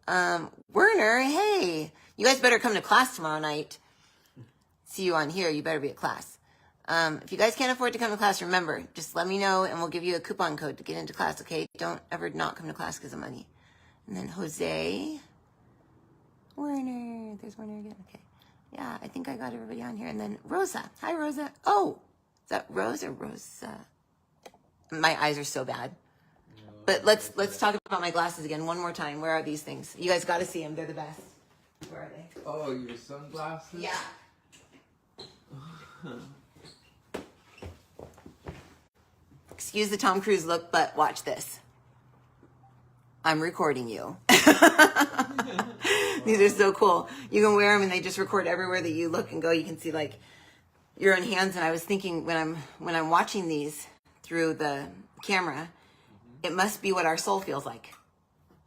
Werner, hey. You guys better come to class tomorrow night. See you on here. You better be at class. If you guys can't afford to come to class, remember, just let me know and we'll give you a coupon code to get into class, okay? Don't ever not come to class because of money. And then Jose. Werner. There's Werner again. Okay. Yeah, I think I got everybody on here. And then Rosa. Hi, Rosa. Oh, is that Rose or Rosa? My eyes are so bad. No, but let's talk about my glasses again one more time. Where are these things? You guys got to see them. They're the best. Where are they? Oh, your sunglasses? Yeah. excuse the Tom Cruise look, but watch this. I'm recording you. These are so cool. You can wear them and they just record everywhere that you look and go. You can see like your own hands. And I was thinking when I'm watching these through the camera, it must be what our soul feels like.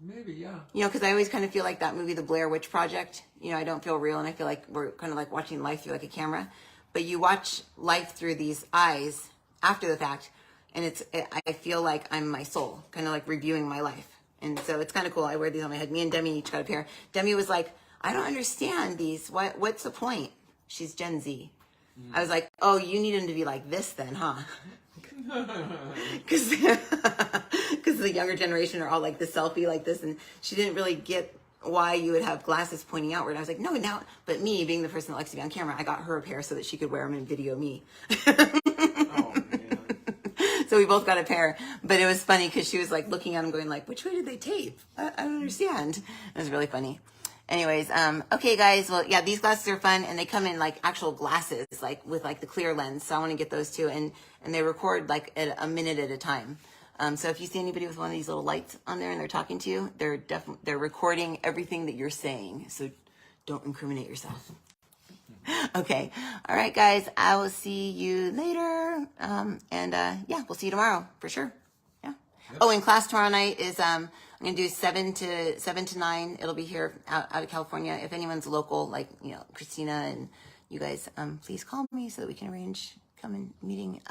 Maybe, yeah. You know, because I always kind of feel like that movie, The Blair Witch Project. You know, I don't feel real, and I feel like we're kind of like watching life through like a camera. But you watch life through these eyes after the fact, and I feel like I'm my soul, kind of like reviewing my life. And so it's kind of cool. I wear these on my head. Me and Demi each got a pair. Demi was like, I don't understand these. What's the point? She's Gen Z. I was like, oh, you need them to be like this then, huh? Because the younger generation are all like the selfie like this, and she didn't really get why you would have glasses pointing outward. I was like, no, now, but me being the person that likes to be on camera, I got her a pair so that she could wear them and video me. Oh, man. So we both got a pair, but it was funny because she was like looking at them going like, which way did they tape? I don't understand. It was really funny. Anyways, okay guys, well, yeah, these glasses are fun, and they come in like actual glasses, like with like the clear lens. So I want to get those too. And they record like at a minute at a time. So if you see anybody with one of these little lights on there and they're talking to you, they're recording everything that you're saying. So don't incriminate yourself. Okay. All right, guys, I will see you later. Yeah, we'll see you tomorrow for sure. Yeah. Yep. Oh, and class tomorrow night is, I'm going to do 7 to 9. It'll be here out of California. If anyone's local, like, you know, Christina and you guys, please call me so that we can arrange coming meeting.